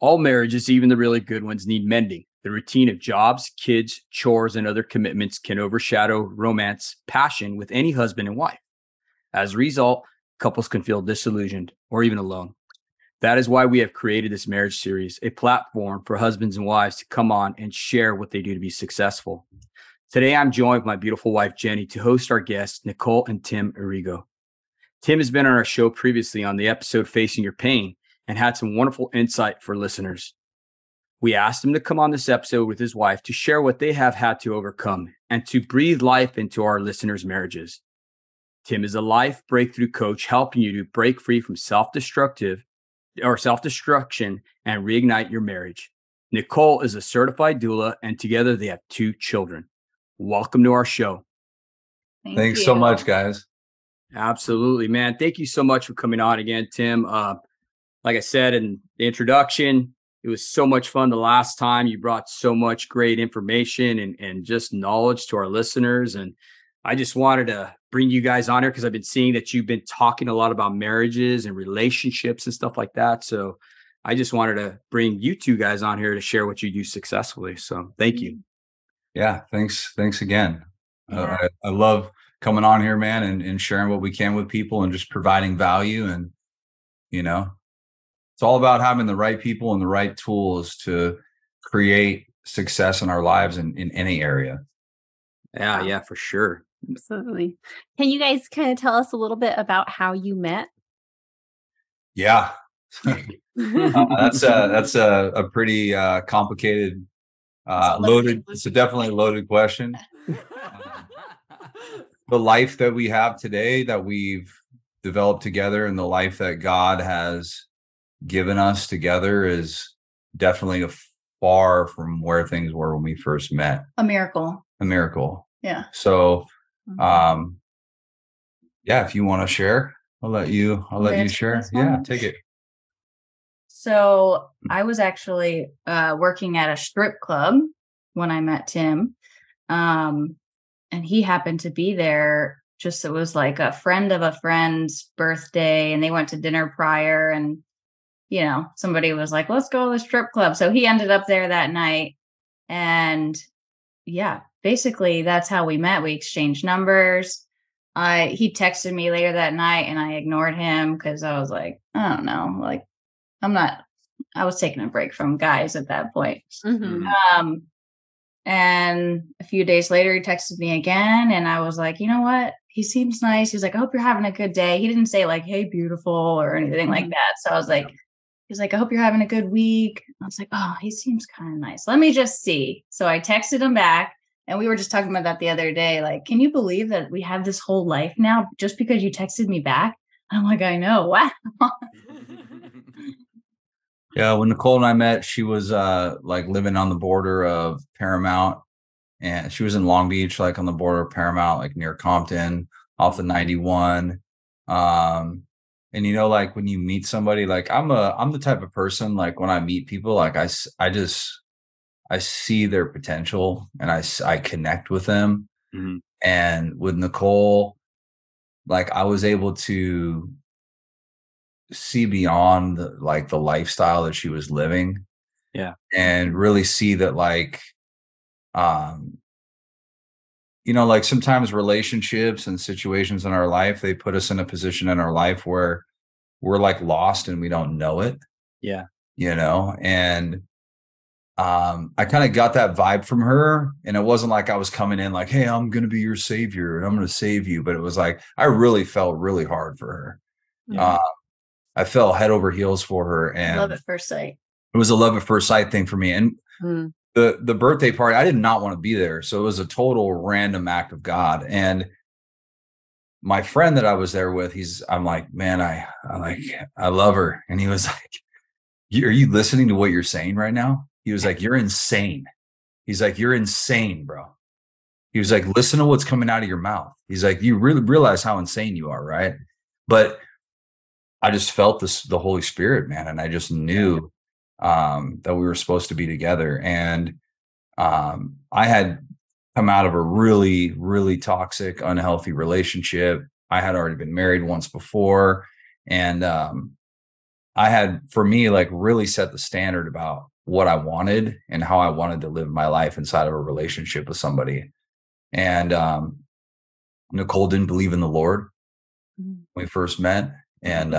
All marriages, even the really good ones, need mending. The routine of jobs, kids, chores, and other commitments can overshadow romance, passion with any husband and wife. As a result, couples can feel disillusioned or even alone. That is why we have created this marriage series, a platform for husbands and wives to come on and share what they do to be successful. Today, I'm joined with my beautiful wife, Jenny, to host our guests, Nicole and Tim Arrigo. Tim has been on our show previously on the episode Facing Your Pain and had some wonderful insight for listeners. We asked him to come on this episode with his wife to share what they have had to overcome and to breathe life into our listeners' marriages. Tim is a life breakthrough coach helping you to break free from self-destruction and reignite your marriage. Nicole is a certified doula, and together they have 2 children. Welcome to our show. Thanks so much, guys. Absolutely, man. Thank you so much for coming on again, Tim. Like I said in the introduction, it was so much fun the last time. You brought so much great information and just knowledge to our listeners. And I just wanted to bring you guys on here because I've been seeing that you've been talking a lot about marriages and relationships and stuff like that. So I just wanted to bring you 2 guys on here to share what you do successfully. So thank you. Yeah, thanks again. Yeah. I love coming on here, man, and sharing what we can with people and just providing value. And, it's all about having the right people and the right tools to create success in our lives in any area. Yeah, for sure. Absolutely. Can you guys kind of tell us a little bit about how you met? Yeah. That's a pretty complicated, loaded. It's a definitely loaded question. The life that we have today, that we've developed together, and the life that God has given us together is definitely far from where things were when we first met. A miracle. Yeah. So, if you want to share, I'll let you share. Yeah, take it. So I was actually working at a strip club when I met Tim. And he happened to be there. It was like a friend of a friend's birthday, and they went to dinner prior, and somebody was like, let's go to the strip club. So he ended up there that night. And basically that's how we met. We exchanged numbers. He texted me later that night, and I ignored him because I was like, I don't know, like I was taking a break from guys at that point. Mm-hmm. And a few days later, he texted me again, and I was like, you know what? He seems nice. He's like, I hope you're having a good day. He didn't say like, hey, beautiful or anything like that. So I was like, he's like, I hope you're having a good week. I was like, oh, he seems kind of nice. Let me just see. So I texted him back, and we were just talking about that the other day. Like, can you believe that we have this whole life now just because you texted me back? I'm like, I know. Wow. Yeah, when Nicole and I met, she was living on the border of Paramount, and she was in Long Beach, like on the border of Paramount, like near Compton, off the 91. And when you meet somebody, like I'm the type of person, like when I meet people, like I see their potential, and I connect with them. Mm-hmm. And with Nicole, like I was able to see beyond the lifestyle that she was living. Yeah. And really see that sometimes relationships and situations in our life, they put us in a position in our life where we're like lost and we don't know it. Yeah. And I kind of got that vibe from her, and it wasn't like I was coming in like, hey, I'm going to be your savior and I'm going to save you. But it was like, I really felt really hard for her. Yeah. I fell head over heels for her, and love at first sight. It was a love at first sight thing for me. And the birthday party, I did not want to be there. So it was a total random act of God. And my friend that I was there with, I'm like, man, I love her. And he was like, are you listening to what you're saying right now? He was like, you're insane. He's like, you're insane, bro. He was like, listen to what's coming out of your mouth. He's like, you really realize how insane you are, right? But I just felt the Holy Spirit, man. And I just knew that we were supposed to be together. And I had come out of a really, really toxic, unhealthy relationship. I had already been married once before. And I had, for me, like really set the standard about what I wanted and how I wanted to live my life inside of a relationship with somebody. And Nicole didn't believe in the Lord when we first met. And,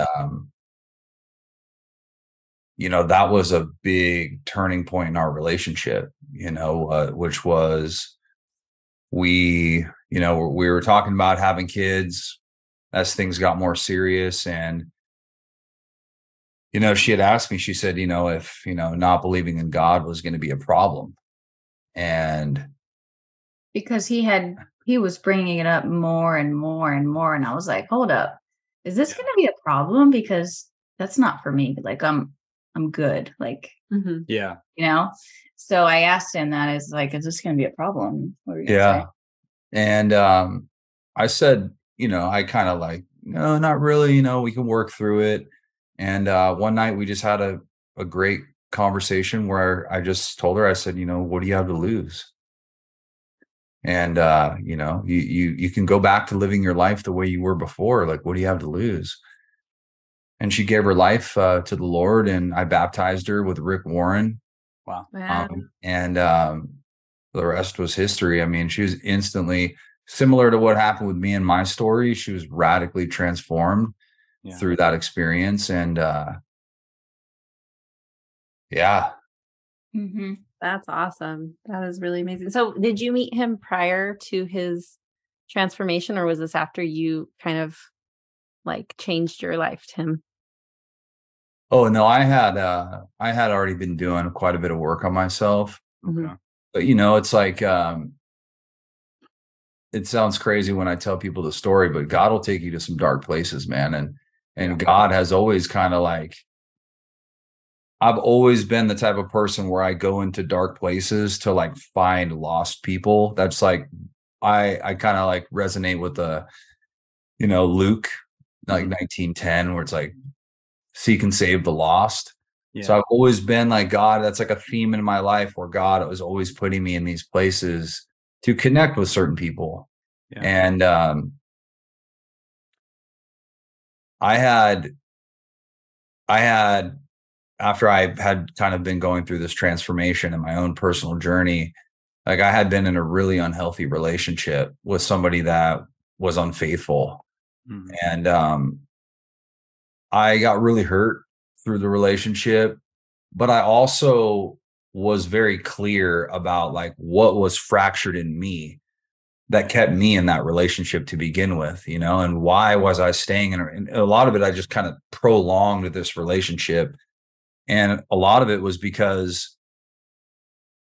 that was a big turning point in our relationship, which was we were talking about having kids as things got more serious. And, she had asked me, she said, if, not believing in God was going to be a problem. And because he was bringing it up more and more and more. And I was like, hold up, is this going to be a problem? Because that's not for me. Like, I'm good. Like, so I asked him that, is this going to be a problem? What are you gonna say? And I said, I kind of like, no, not really, we can work through it. And one night we just had a great conversation where I just told her, I said, what do you have to lose? And, you can go back to living your life the way you were before. Like, what do you have to lose? And she gave her life to the Lord, and I baptized her with Rick Warren. Wow. And the rest was history. I mean, she was instantly, similar to what happened with me and my story, she was radically transformed through that experience. And That's awesome. That is really amazing. So did you meet him prior to his transformation, or was this after you kind of like changed your life, Tim? Oh, no, I had already been doing quite a bit of work on myself. Okay. But, it's like, it sounds crazy when I tell people the story, but God will take you to some dark places, man. And God has always kind of like, I've always been the type of person where I go into dark places to like find lost people. That's like, I kind of like resonate with Luke, like 19:10, where it's like, seek and save the lost. So I've always been like, God, that's like a theme in my life where God was always putting me in these places to connect with certain people. And I had after I had kind of been going through this transformation in my own personal journey, like I had been in a really unhealthy relationship with somebody that was unfaithful. And I got really hurt through the relationship, but I also was very clear about like what was fractured in me that kept me in that relationship to begin with, and why was I staying in it? And a lot of it, I just kind of prolonged this relationship. And a lot of it was because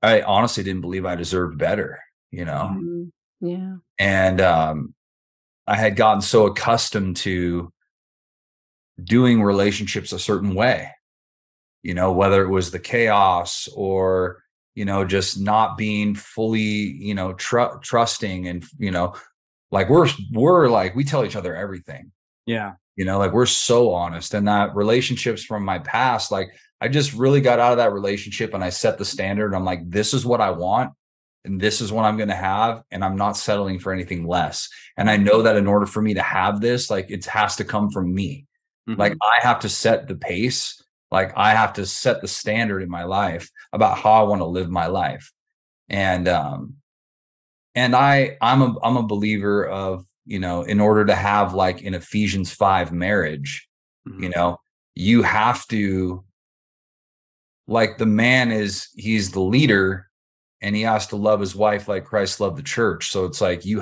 I honestly didn't believe I deserved better, Yeah. And I had gotten so accustomed to doing relationships a certain way, whether it was the chaos or, just not being fully, trusting and, like we're like, we tell each other everything. Like we're so honest. And that relationships from my past, like I just really got out of that relationship and I set the standard. I'm like, this is what I want. And this is what I'm going to have. And I'm not settling for anything less. And I know that in order for me to have this, like it has to come from me. Like I have to set the pace. Like I have to set the standard in my life about how I want to live my life. And I'm a believer of, in order to have like an Ephesians 5 marriage, you have to, like the man he's the leader and he has to love his wife like Christ loved the church. So it's like, it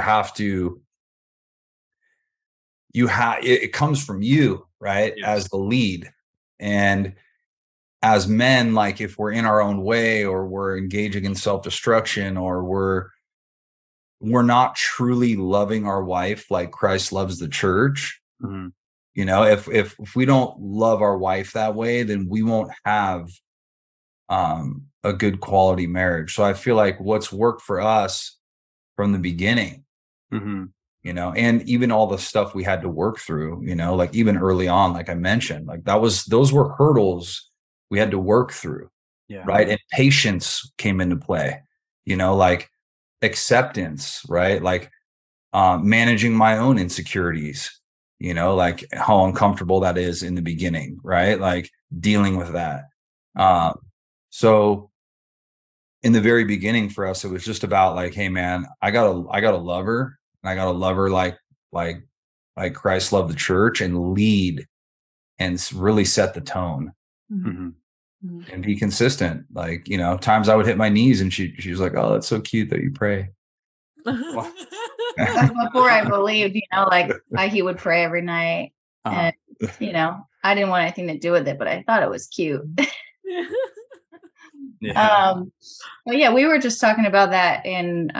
comes from you, right? As the lead. And as men, like if we're in our own way or we're engaging in self-destruction or we're not truly loving our wife like Christ loves the church, if we don't love our wife that way, then we won't have a good quality marriage. So I feel like what's worked for us from the beginning, and even all the stuff we had to work through, like even early on, like I mentioned, like those were hurdles we had to work through. Right. And patience came into play, like acceptance, right? Like managing my own insecurities, like how uncomfortable that is in the beginning, right? Like dealing with that. So in the very beginning for us, it was just about like, hey man, I gotta love her, and I gotta love her like Christ loved the church, and lead and really set the tone. Mm-hmm. And be consistent. Like, times I would hit my knees and she was like, oh, that's so cute that you pray. Before I believed, like he would pray every night. And, I didn't want anything to do with it, but I thought it was cute. But yeah, we were just talking about that in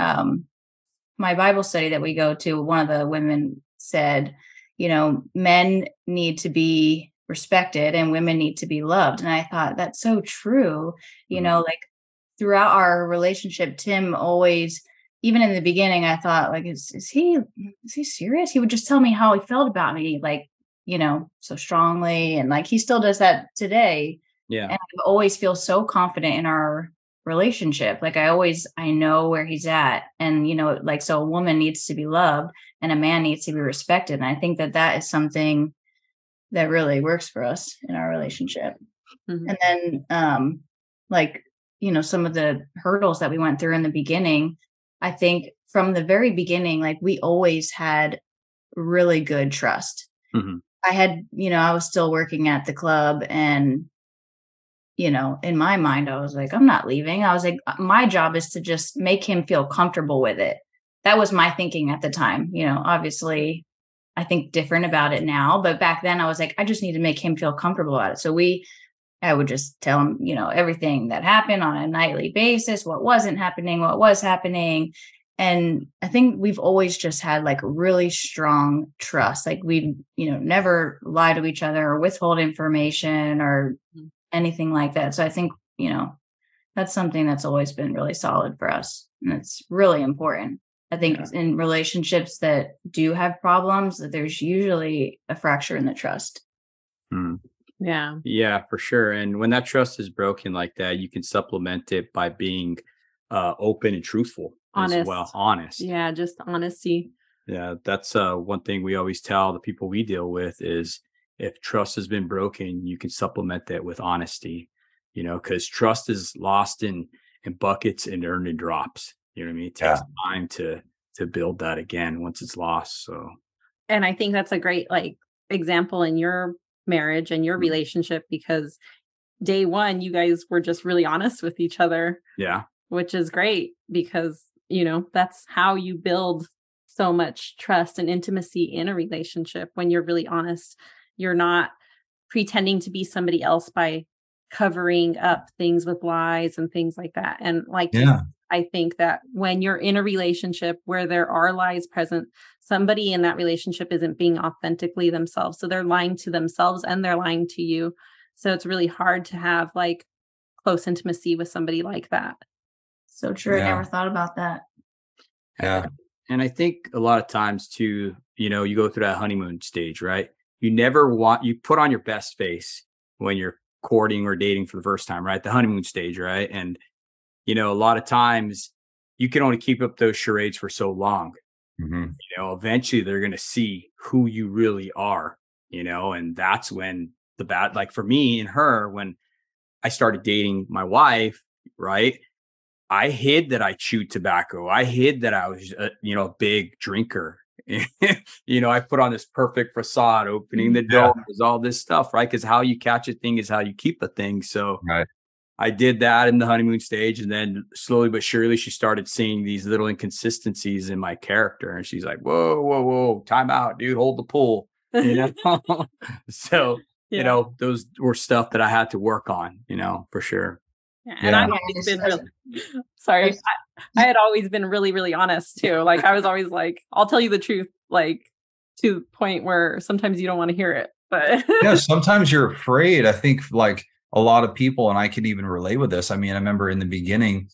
my Bible study that we go to. One of the women said, men need to be respected and women need to be loved. And I thought that's so true. Like throughout our relationship, Tim always, even in the beginning, I thought like, is he serious? He would just tell me how he felt about me, like, so strongly. And like, he still does that today. Yeah. And I always feel so confident in our relationship. Like I know where he's at. And, like, so a woman needs to be loved and a man needs to be respected. And I think that is something that really works for us in our relationship. Mm-hmm. And then, some of the hurdles that we went through in the beginning, I think from the very beginning, like we always had really good trust. Mm-hmm. I had, I was still working at the club, and, in my mind, I was like, I'm not leaving. I was like, my job is to just make him feel comfortable with it. That was my thinking at the time. Obviously I think different about it now, but back then I was like, I just need to make him feel comfortable about it. So I would just tell him, everything that happened on a nightly basis, what wasn't happening, what was happening. And I think we've always just had like really strong trust. Like we, never lie to each other or withhold information or anything like that. So I think, that's something that's always been really solid for us. And it's really important. I think in relationships that do have problems, that there's usually a fracture in the trust. Yeah. Yeah, for sure. And when that trust is broken like that, you can supplement it by being open and truthful as well. Honest. Yeah, just honesty. Yeah, that's one thing we always tell the people we deal with is if trust has been broken, you can supplement that with honesty, because trust is lost in buckets and earned in drops. You know what I mean? It takes time to build that again once it's lost. So, and I think that's a great example in your marriage and your relationship, because day one, you guys were just really honest with each other. Yeah. Which is great because, that's how you build so much trust and intimacy in a relationship. When you're really honest, you're not pretending to be somebody else by covering up things with lies and things like that. And I think that when you're in a relationship where there are lies present, somebody in that relationship isn't being authentically themselves. So they're lying to themselves and they're lying to you. So it's really hard to have close intimacy with somebody like that. So true. Yeah. I never thought about that. Yeah. And I think a lot of times too, you go through that honeymoon stage, right? You put on your best face when you're courting or dating for the first time, right? The honeymoon stage, right? And a lot of times you can only keep up those charades for so long. Mm-hmm. Eventually they're going to see who you really are, and that's when for me and her, when I started dating my wife, right? I hid that I chewed tobacco. I hid that I was, a big drinker. I put on this perfect facade, opening the doors, all this stuff, right? Because how you catch a thing is how you keep a thing. So right. I did that in the honeymoon stage. And then slowly but surely, she started seeing these little inconsistencies in my character. And she's like, whoa, time out, dude, hold the pool. So, those were stuff that I had to work on, for sure. Yeah, and I've always been I had always been really, really honest too. I was always I'll tell you the truth, to the point where sometimes you don't want to hear it. But sometimes you're afraid. I think a lot of people, and I can even relate with this. I mean, I remember in the beginning,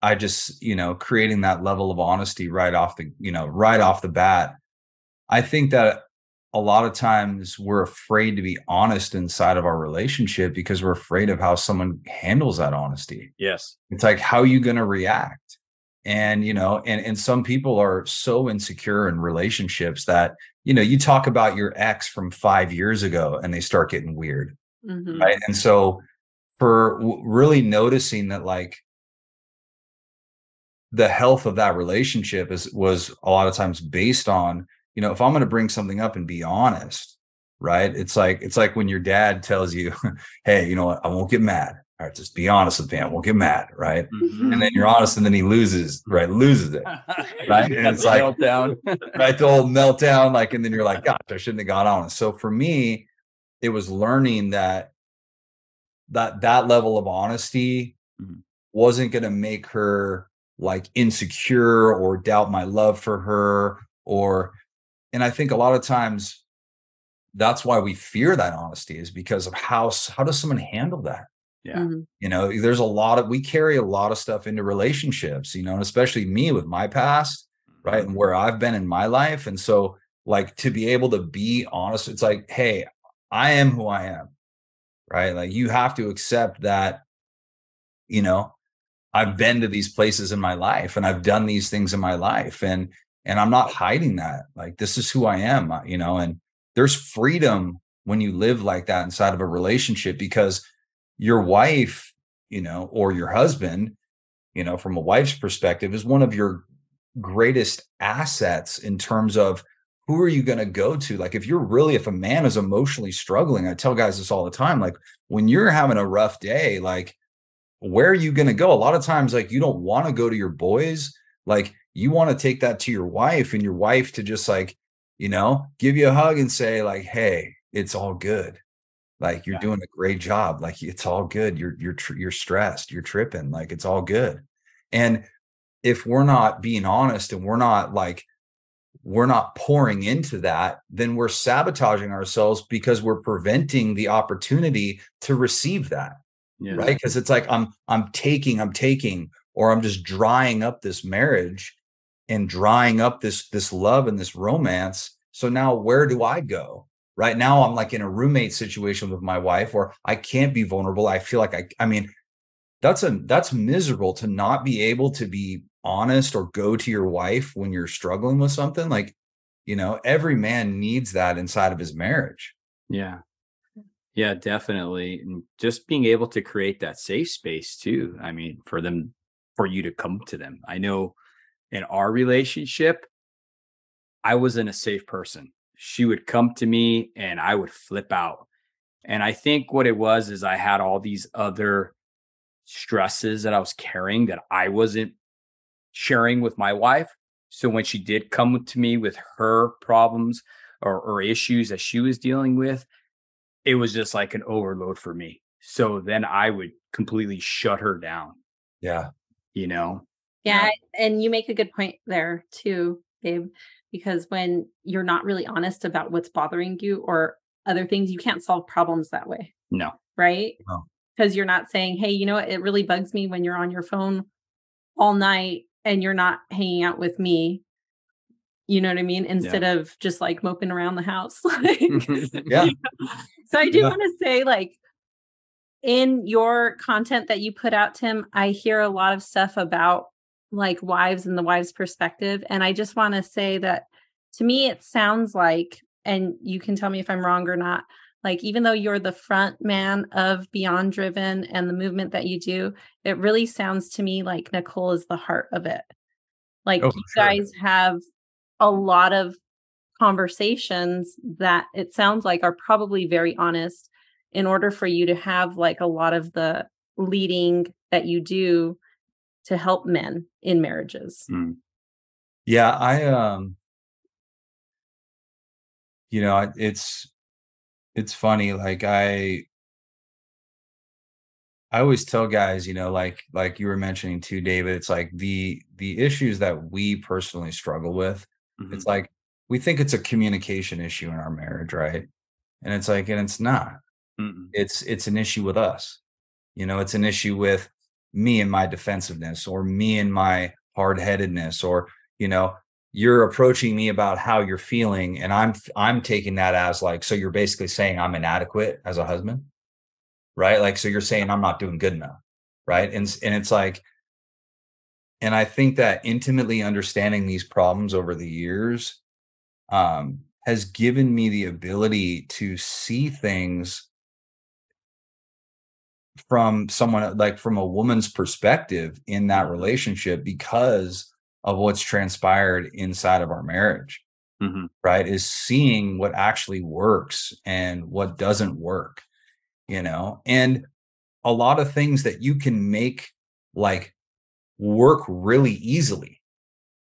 I just, creating that level of honesty right off the bat. I think that a lot of times we're afraid to be honest inside of our relationship because we're afraid of how someone handles that honesty. Yes. It's how are you going to react? And, and some people are so insecure in relationships that you talk about your ex from 5 years ago and they start getting weird. Mm-hmm. Right. And so for really noticing that, like, the health of that relationship was a lot of times based on, if I'm going to bring something up and be honest, right? It's like when your dad tells you, hey, you know what, I won't get mad. All right, just be honest with me. I won't get mad, right? Mm-hmm. And then you're honest, and then he loses it, right? And it's like meltdown, right? The old meltdown, like, and then you're like, gosh, I shouldn't have got honest. So for me, it was learning that level of honesty wasn't going to make her like insecure or doubt my love for her, and I think a lot of times that's why we fear that honesty, is because of how does someone handle that? Yeah. There's we carry a lot of stuff into relationships, and especially me with my past, right? And where I've been in my life. And so, like, to be able to be honest, it's like, hey, I am who I am, right? Like, you have to accept that, I've been to these places in my life and I've done these things in my life, and I'm not hiding that. Like, this is who I am, and there's freedom when you live like that inside of a relationship, because your wife, or your husband, from a wife's perspective, is one of your greatest assets in terms of who are you going to go to? Like, if a man is emotionally struggling, I tell guys this all the time, like, when you're having a rough day, like, where are you going to go? A lot of times, like, you don't want to go to your boys. Like, you want to take that to your wife, and your wife to just, like, give you a hug and say, like, hey, it's all good. Like, you're doing a great job. Like, it's all good. You're stressed. You're tripping. Like, it's all good. And if we're not being honest and we're not pouring into that, then we're sabotaging ourselves, because we're preventing the opportunity to receive that. Yes. Right. Because it's like, I'm taking, or I'm just drying up this marriage and drying up this love and this romance. So now where do I go? Right now, I'm like in a roommate situation with my wife where I can't be vulnerable. I feel like I mean, that's miserable to not be able to be honest or go to your wife when you're struggling with something. Like, every man needs that inside of his marriage. Yeah. Yeah, definitely. And just being able to create that safe space too. I mean, for you to come to them. I know in our relationship, I wasn't a safe person. She would come to me and I would flip out. And I think what it was is I had all these other stresses that I was carrying that I wasn't sharing with my wife. So when she did come to me with her problems or issues that she was dealing with, it was just like an overload for me. So then I would completely shut her down. Yeah. Yeah. And you make a good point there too, babe, because when you're not really honest about what's bothering you or other things, you can't solve problems that way. No. Right? No. Because you're not saying, hey, it really bugs me when you're on your phone all night and you're not hanging out with me. You know what I mean? Instead of just like moping around the house. Yeah. So I do want to say, like, in your content that you put out, Tim, I hear a lot of stuff about like wives and the wives' perspective. And I just want to say that to me, it sounds like, and you can tell me if I'm wrong or not, like, even though you're the front man of Beyond Driven and the movement that you do, it really sounds to me like Nicole is the heart of it. Like, you guys have a lot of conversations that it sounds like are probably very honest in order for you to have like a lot of the leading that you do to help men in marriages. Yeah, it's funny. Like, I always tell guys, like you were mentioning too, David, it's like the issues that we personally struggle with. It's like, we think it's a communication issue in our marriage, right? And it's like, and it's not. It's an issue with us. It's an issue with me and my defensiveness, or me and my hard-headedness, or, you're approaching me about how you're feeling, and I'm taking that as like, so you're basically saying I'm inadequate as a husband, right? Like, so you're saying I'm not doing good enough, right? And it's like, and I think that intimately understanding these problems over the years has has given me the ability to see things from someone, like from a woman's perspective in that relationship, because of what's transpired inside of our marriage. Right, is seeing what actually works and what doesn't work, and a lot of things that you can make like work really easily.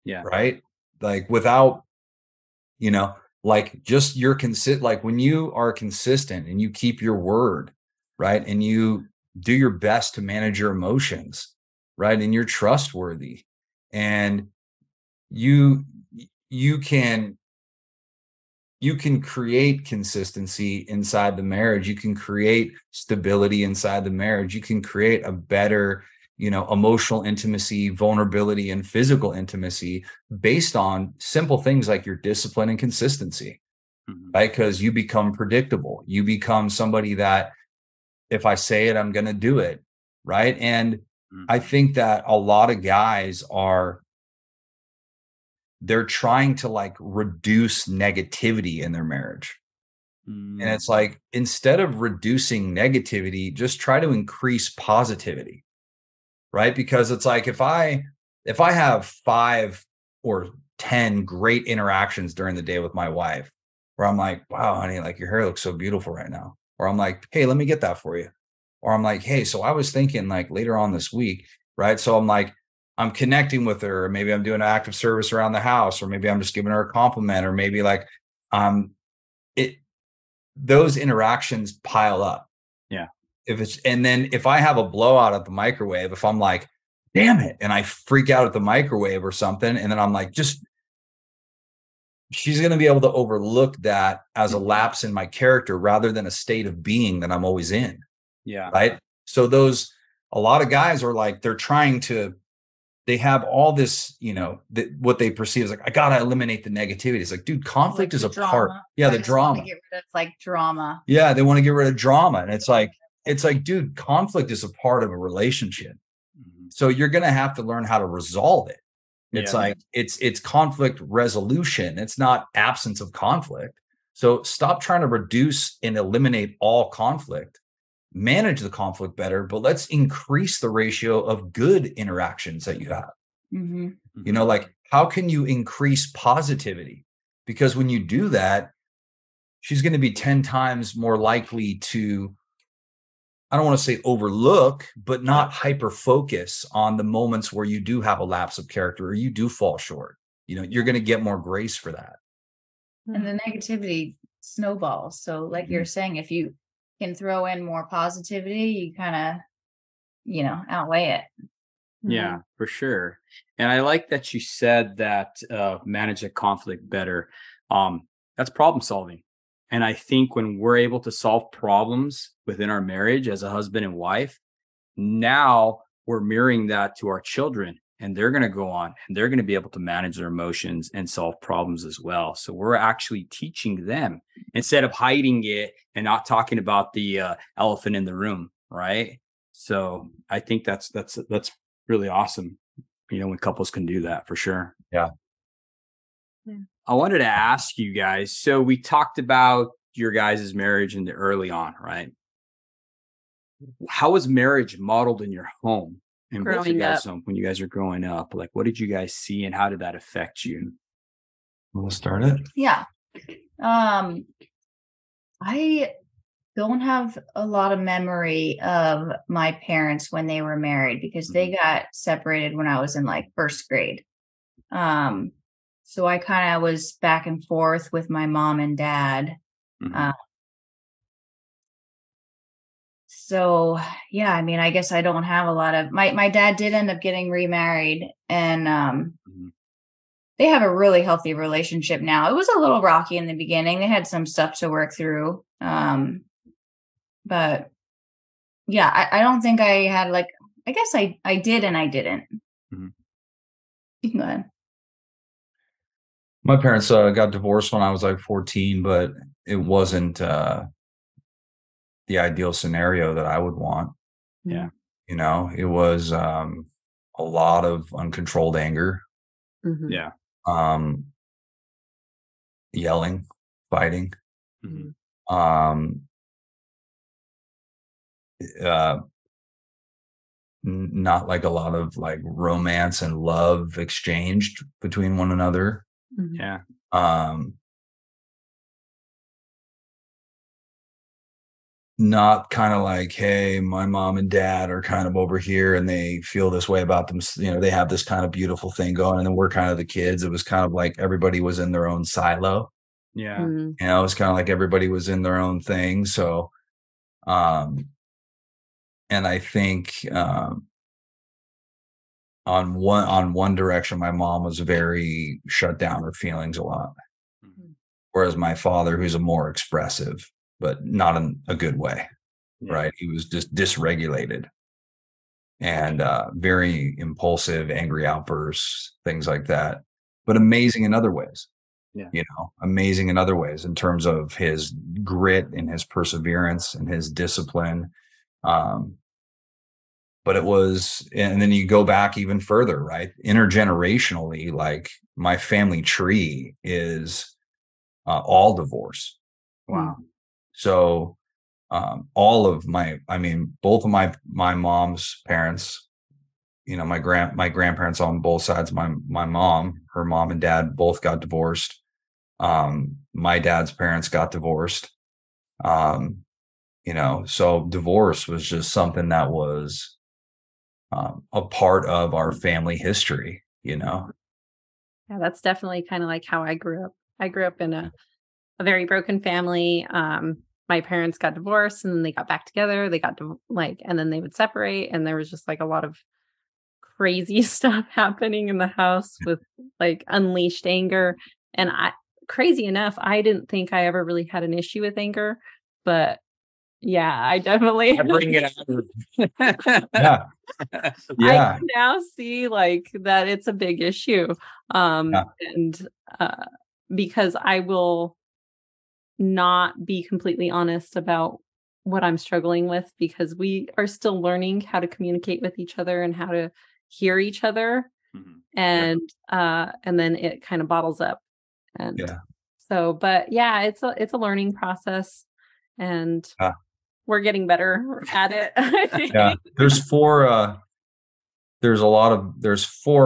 Right, like without, like just like when you are consistent and you keep your word, right, and you do your best to manage your emotions, right, and you're trustworthy, and you can create consistency inside the marriage. You can create stability inside the marriage. You can create a better, emotional intimacy, vulnerability, and physical intimacy based on simple things like your discipline and consistency, right? Because you become predictable. You become somebody that if I say it, I'm going to do it, right? And I think that a lot of guys they're trying to like reduce negativity in their marriage. And it's like, instead of reducing negativity, just try to increase positivity, right? Because it's like, if I have 5 or 10 great interactions during the day with my wife, where I'm like, wow, honey, like your hair looks so beautiful right now. Or I'm like, hey, let me get that for you. Or I'm like, hey, so I was thinking like later on this week, right? So I'm like, I'm connecting with her, or maybe I'm doing an active service around the house, or maybe I'm just giving her a compliment, or maybe like those interactions pile up. And then if I have a blowout at the microwave, if I'm like, damn it, and I freak out at the microwave or something, and then I'm like, she's going to be able to overlook that as a lapse in my character rather than a state of being that I'm always in. Right. So a lot of guys are like, they have all this, what they perceive as like, I got to eliminate the negativity. It's like, dude, conflict is a part. Yeah. The drama. Get rid of like drama. Yeah. They want to get rid of drama. And it's like, dude, conflict is a part of a relationship. So you're going to have to learn how to resolve it. It's like, it's conflict resolution. It's not absence of conflict. So stop trying to reduce and eliminate all conflict. Manage the conflict better, but let's increase the ratio of good interactions that you have. Like, how can you increase positivity? Because when you do that, she's going to be 10 times more likely to, I don't want to say overlook, but not hyper focus on the moments where you do have a lapse of character or you do fall short. You're going to get more grace for that. And the negativity snowballs. So like you're saying, if you can throw in more positivity, you kind of, outweigh it. Yeah, for sure. And I like that you said that manage the conflict better. That's problem solving. And I think when we're able to solve problems within our marriage as a husband and wife, now we're mirroring that to our children, and they're going to go on and they're going to be able to manage their emotions and solve problems as well. So we're actually teaching them instead of hiding it and not talking about the elephant in the room. Right. So I think that's really awesome. When couples can do that, for sure. Yeah. I wanted to ask you guys. So we talked about your guys' marriage in the early on, right? How was marriage modeled in your home? And growing up, when you guys are growing up, like, what did you guys see and how did that affect you? We'll start it. Yeah. I don't have a lot of memory of my parents when they were married because they got separated when I was in like first grade. So I kind of was back and forth with my mom and dad. So yeah, I mean, I guess I don't have a lot of my dad did end up getting remarried, and they have a really healthy relationship now. It was a little rocky in the beginning. They had some stuff to work through. But yeah, I don't think I had I guess I did and I didn't. You can go ahead. My parents got divorced when I was like 14, but it wasn't the ideal scenario that I would want. Yeah. It was a lot of uncontrolled anger. Yeah. Yelling, fighting. Mm-hmm. Not like a lot of like romance and love exchanged between one another. Mm-hmm. Yeah. Not kind of like, hey, my mom and dad are kind of over here and they feel this way about them. You know, they have this kind of beautiful thing going, and then we're kind of the kids. It was kind of like everybody was in their own silo. Yeah. Mm-hmm. You know, it was kind of like everybody was in their own thing. So, and I think on one direction, my mom was very shut down her feelings a lot, Mm-hmm. whereas my father, who's a more expressive, but not in a good way, Yeah. right? He was just dysregulated and very impulsive, angry outbursts, things like that, but amazing in other ways. Yeah. You know, amazing in other ways in terms of his grit and his perseverance and his discipline. But it was, and then you go back even further, right? Intergenerationally, like my family tree is all divorce. Wow. So all of both of my mom's parents, you know, my grandparents on both sides, my mom, her mom and dad both got divorced. My dad's parents got divorced. You know, so divorce was just something that was a part of our family history, you know? Yeah, that's definitely kind of like how I grew up. I grew up in a very broken family. My parents got divorced and then they got back together. They got and then they would separate, and there was just like a lot of crazy stuff happening in the house with like unleashed anger. And crazy enough, I didn't think I ever really had an issue with anger, but yeah, I definitely bring it out. Yeah. I can now see like that it's a big issue. And because I will not be completely honest about what I'm struggling with, because we are still learning how to communicate with each other and how to hear each other. Mm-hmm. And then it kind of bottles up. And so, but yeah, it's a learning process, and we're getting better at it. Yeah. There's four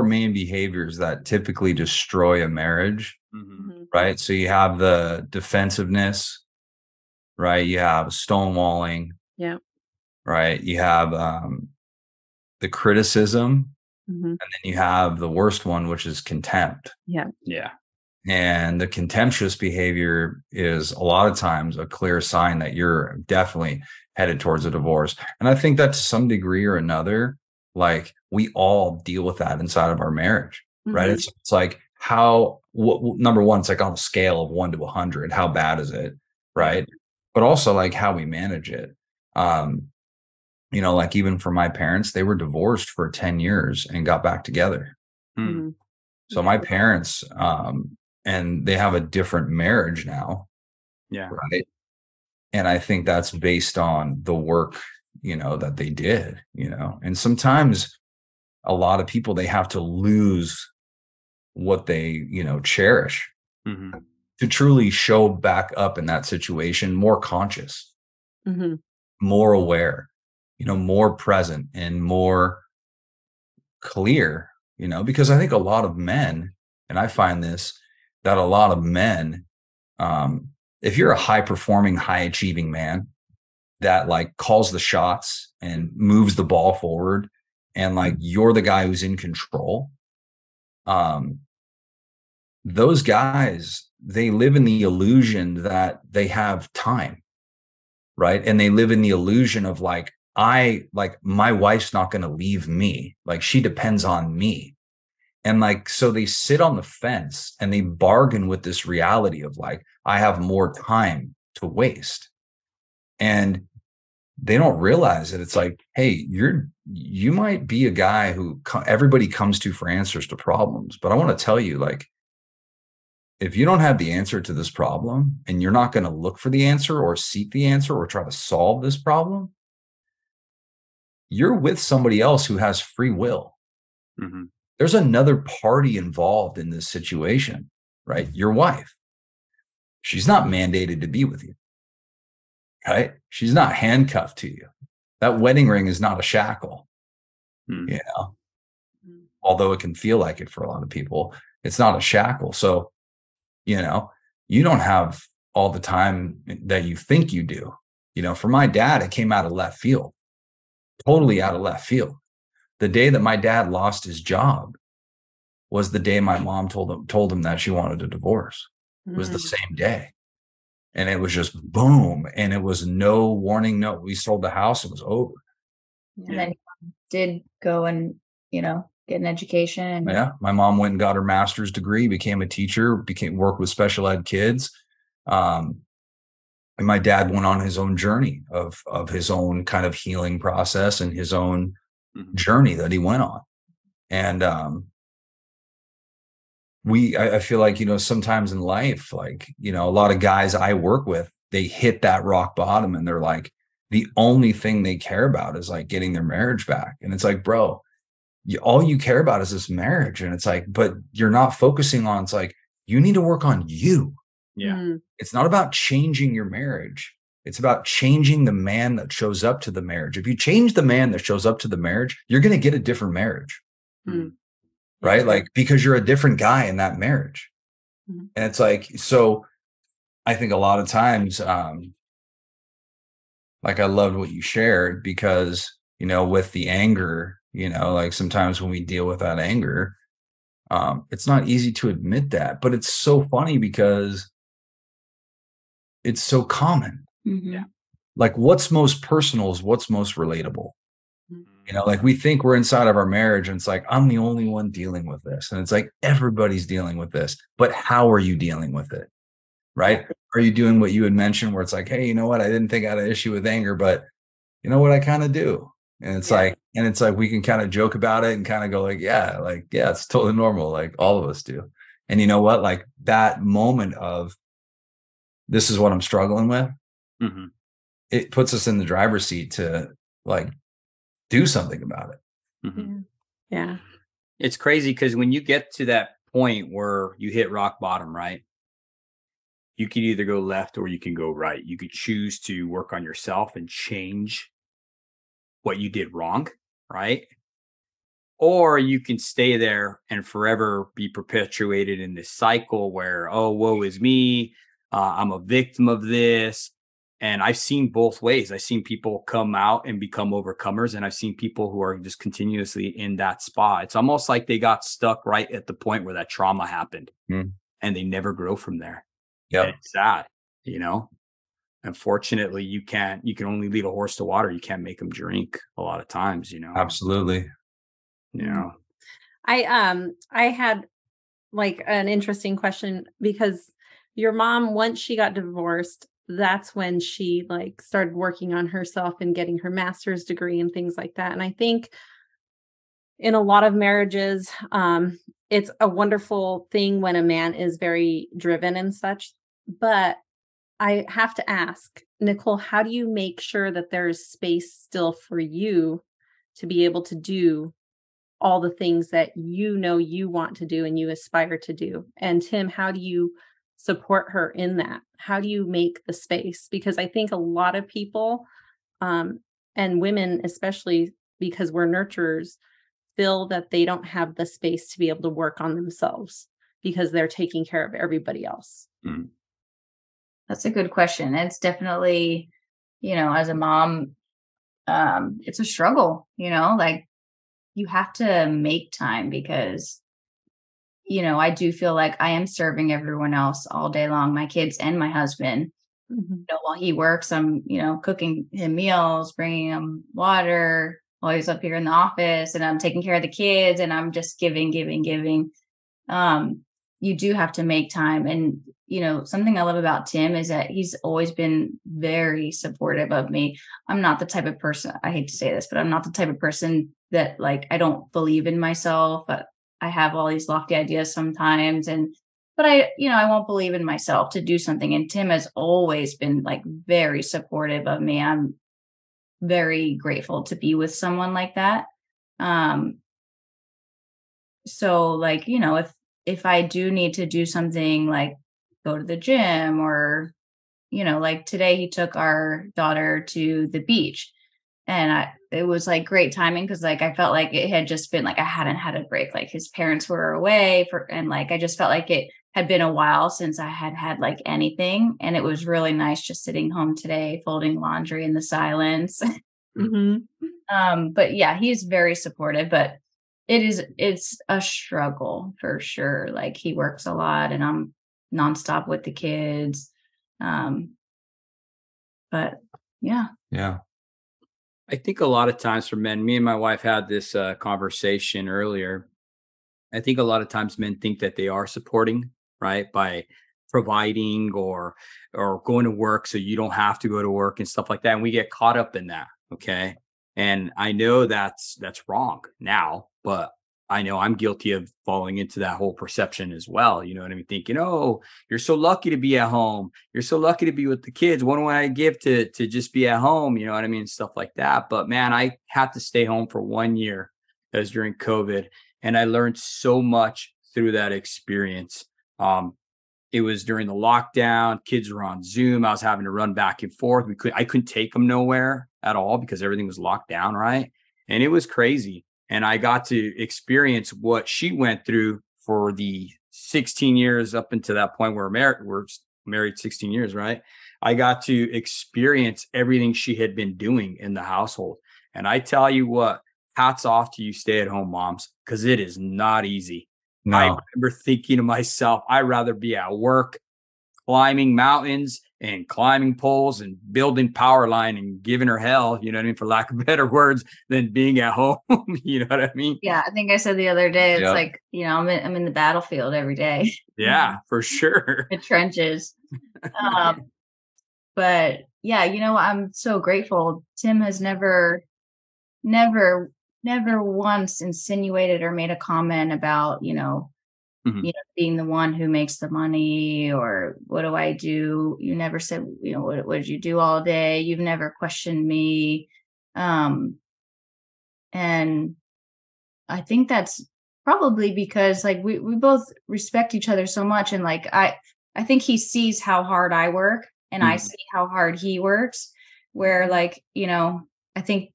main behaviors that typically destroy a marriage. Mm-hmm. Right. So you have the defensiveness, right? You have stonewalling. Yeah. Right. You have the criticism, Mm-hmm. and then you have the worst one, which is contempt. Yeah. Yeah. And the contemptuous behavior is a lot of times a clear sign that you're definitely headed towards a divorce. And I think that to some degree or another, like we all deal with that inside of our marriage, right? Mm-hmm. It's like number one, it's like on a scale of 1 to 100, how bad is it? Right. But also like how we manage it. You know, like even for my parents, they were divorced for 10 years and got back together. Mm-hmm. So my parents, and they have a different marriage now. Yeah. Right. And I think that's based on the work, you know, that they did, you know, and sometimes a lot of people, they have to lose what they, you know, cherish Mm-hmm. to truly show back up in that situation, more conscious, Mm-hmm. more aware, you know, more present and more clear, you know, because I think a lot of men, and I find this, that a lot of men, if you're a high performing, high achieving man that like calls the shots and moves the ball forward, and like you're the guy who's in control, those guys, they live in the illusion that they have time, right? And they live in the illusion of like, my wife's not going to leave me. Like she depends on me. And like, so they sit on the fence and they bargain with this reality of like, I have more time to waste. And they don't realize that it's like, hey, you might be a guy who everybody comes to for answers to problems. But I want to tell you, like, if you don't have the answer to this problem and you're not going to look for the answer or seek the answer or try to solve this problem, you're with somebody else who has free will. Mm-hmm. There's another party involved in this situation, right? Your wife. She's not mandated to be with you, right? She's not handcuffed to you. That wedding ring is not a shackle, you know, although it can feel like it for a lot of people. It's not a shackle. So, you know, you don't have all the time that you think you do. You know, for my dad, it came out of left field, totally out of left field. The day that my dad lost his job was the day my mom told him that she wanted a divorce. It was the same day. And it was just boom. And it was no warning. No, we sold the house. It was over. And then you did go and, you know, get an education. Yeah. My mom went and got her master's degree, became a teacher, worked with special ed kids. And my dad went on his own journey of his own kind of healing process and his own journey that he went on. And I feel like, you know, sometimes in life, like, you know, a lot of guys I work with, they hit that rock bottom and they're like, the only thing they care about is like getting their marriage back. And it's like, bro, all you care about is this marriage. And it's like, but you're not focusing on, it's like, you need to work on you. Yeah. It's not about changing your marriage. It's about changing the man that shows up to the marriage. If you change the man that shows up to the marriage, you're going to get a different marriage. Right? Like, because you're a different guy in that marriage. And it's like, so I think a lot of times, like, I loved what you shared because, you know, with the anger, you know, like sometimes when we deal with that anger, it's not easy to admit that, but it's so funny because it's so common. Yeah. Like, what's most personal is what's most relatable. You know, like, we think we're inside of our marriage and it's like, I'm the only one dealing with this. And it's like, everybody's dealing with this, but how are you dealing with it? Right? Are you doing what you had mentioned where it's like, hey, you know what? I didn't think I had an issue with anger, but you know what? I kind of do. And it's like, we can kind of joke about it and kind of go like, yeah, it's totally normal. Like, all of us do. And you know what? Like, that moment of, this is what I'm struggling with. It puts us in the driver's seat to like do something about it. Yeah. It's crazy because when you get to that point where you hit rock bottom, right? You can either go left or you can go right. You could choose to work on yourself and change what you did wrong, right? Or you can stay there and forever be perpetuated in this cycle where, oh, woe is me. I'm a victim of this. And I've seen both ways. I've seen people come out and become overcomers. And I've seen people who are just continuously in that spot. It's almost like they got stuck right at the point where that trauma happened and they never grow from there. Yeah. It's sad, you know? Unfortunately, you can only lead a horse to water. You can't make them drink a lot of times, you know? Absolutely. You know, I had like an interesting question because your mom, once she got divorced, that's when she like started working on herself and getting her master's degree and things like that. And I think in a lot of marriages, it's a wonderful thing when a man is very driven and such. But I have to ask, Nicole, how do you make sure that there's space still for you to be able to do all the things that you know you want to do and you aspire to do? And Tim, how do you support her in that? How do you make the space? Because I think a lot of people, and women especially, because we're nurturers, feel that they don't have the space to be able to work on themselves because they're taking care of everybody else. That's a good question. It's definitely, you know, as a mom, it's a struggle, you know, like, you have to make time because, you know, I do feel like I am serving everyone else all day long, my kids and my husband. You know, while he works, I'm, you know, cooking him meals, bringing him water while he's up here in the office, and I'm taking care of the kids, and I'm just giving. You do have to make time. And, you know, something I love about Tim is that he's always been very supportive of me. I'm not the type of person, I hate to say this, but I'm not the type of person that, like, I don't believe in myself. I have all these lofty ideas sometimes, but I won't believe in myself to do something. And Tim has always been like very supportive of me. I'm very grateful to be with someone like that. So like, you know, if I do need to do something like go to the gym, or, like today he took our daughter to the beach. And it was like great timing, because like I felt like it had just been like I hadn't had a break. Like his parents were away and like I just felt like it had been a while since I had had like anything. And it was really nice just sitting home today, folding laundry in the silence. But yeah, he's very supportive, but it's a struggle for sure. Like he works a lot and I'm nonstop with the kids. But yeah. Yeah. I think a lot of times for men, me and my wife had this conversation earlier. I think a lot of times men think that they are supporting, right, by providing or going to work so you don't have to go to work and stuff like that. And we get caught up in that. Okay. And I know that's wrong now, but I know I'm guilty of falling into that whole perception as well. You know what I mean? Thinking, oh, you're so lucky to be at home. You're so lucky to be with the kids. What do I give to just be at home? You know what I mean? Stuff like that. But man, I had to stay home for 1 year. That was during COVID. And I learned so much through that experience. It was during the lockdown. Kids were on Zoom. I was having to run back and forth. I couldn't take them nowhere at all because everything was locked down, right? And it was crazy. And I got to experience what she went through for the 16 years up until that point. We're married 16 years, right? I got to experience everything she had been doing in the household. And I tell you what, hats off to you stay-at-home moms, because it is not easy. No. I remember thinking to myself, I'd rather be at work climbing mountains and climbing poles and building power line and giving her hell, you know what I mean, for lack of better words, than being at home. You know what I mean? Yeah, I think I said the other day, it's like, I'm in the battlefield every day. Yeah, for sure. The trenches. But yeah, I'm so grateful. Tim has never once insinuated or made a comment about, being the one who makes the money, or what do I do? You never said, what did you do all day? You've never questioned me. And I think that's probably because like we both respect each other so much. And like, I think he sees how hard I work and I see how hard he works, where like, I think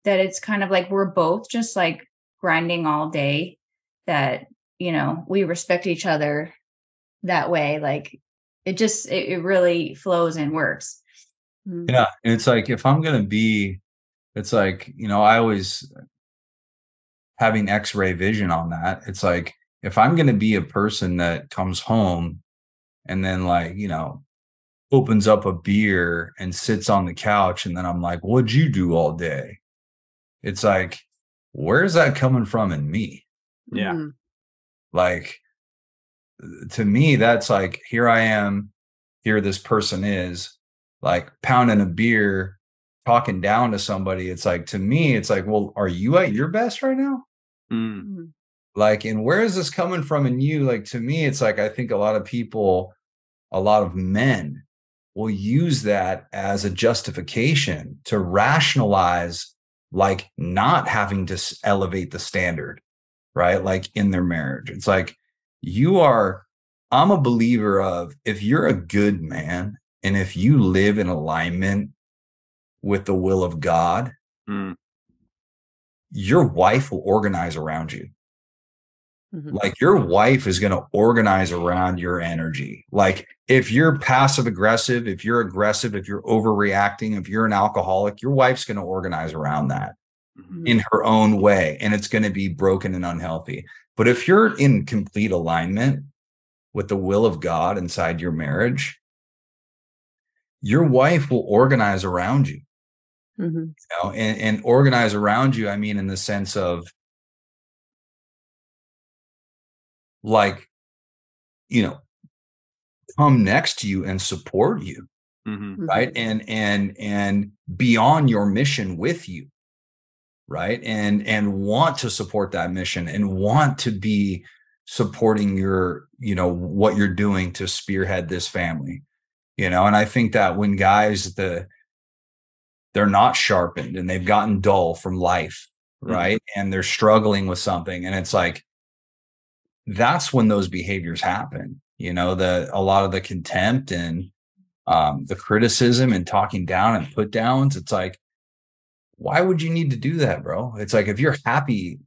that it's kind of like we're both just like grinding all day, that, we respect each other that way. Like it really flows and works. Yeah. And it's like, if I'm going to be, it's like, I always having X-ray vision on that. It's like, if I'm going to be a person that comes home and then like, opens up a beer and sits on the couch, and then I'm like, what'd you do all day? It's like, where's that coming from in me? Yeah. Like, to me, that's like, here I am, here this person is like pounding a beer, talking down to somebody. It's like, to me, it's like, well, are you at your best right now? Like, and where is this coming from in you? Like, to me, it's like, I think a lot of people, a lot of men will use that as a justification to rationalize like not having to elevate the standard, right? Like in their marriage. It's like, I'm a believer of, if you're a good man and if you live in alignment with the will of God, your wife will organize around you. Like your wife is going to organize around your energy. Like if you're passive aggressive, if you're aggressive, if you're overreacting, if you're an alcoholic, your wife's going to organize around that in her own way. And it's going to be broken and unhealthy. But if you're in complete alignment with the will of God inside your marriage, your wife will organize around you. And organize around you, I mean, in the sense of like, come next to you and support you, right? And be on your mission with you, right? And want to support that mission and want to be supporting your, what you're doing to spearhead this family, and I think that when guys, they're not sharpened and they've gotten dull from life, right? And they're struggling with something, and it's like, that's when those behaviors happen, a lot of the contempt and the criticism and talking down and put downs. It's like, why would you need to do that, bro? It's like, if you're happy,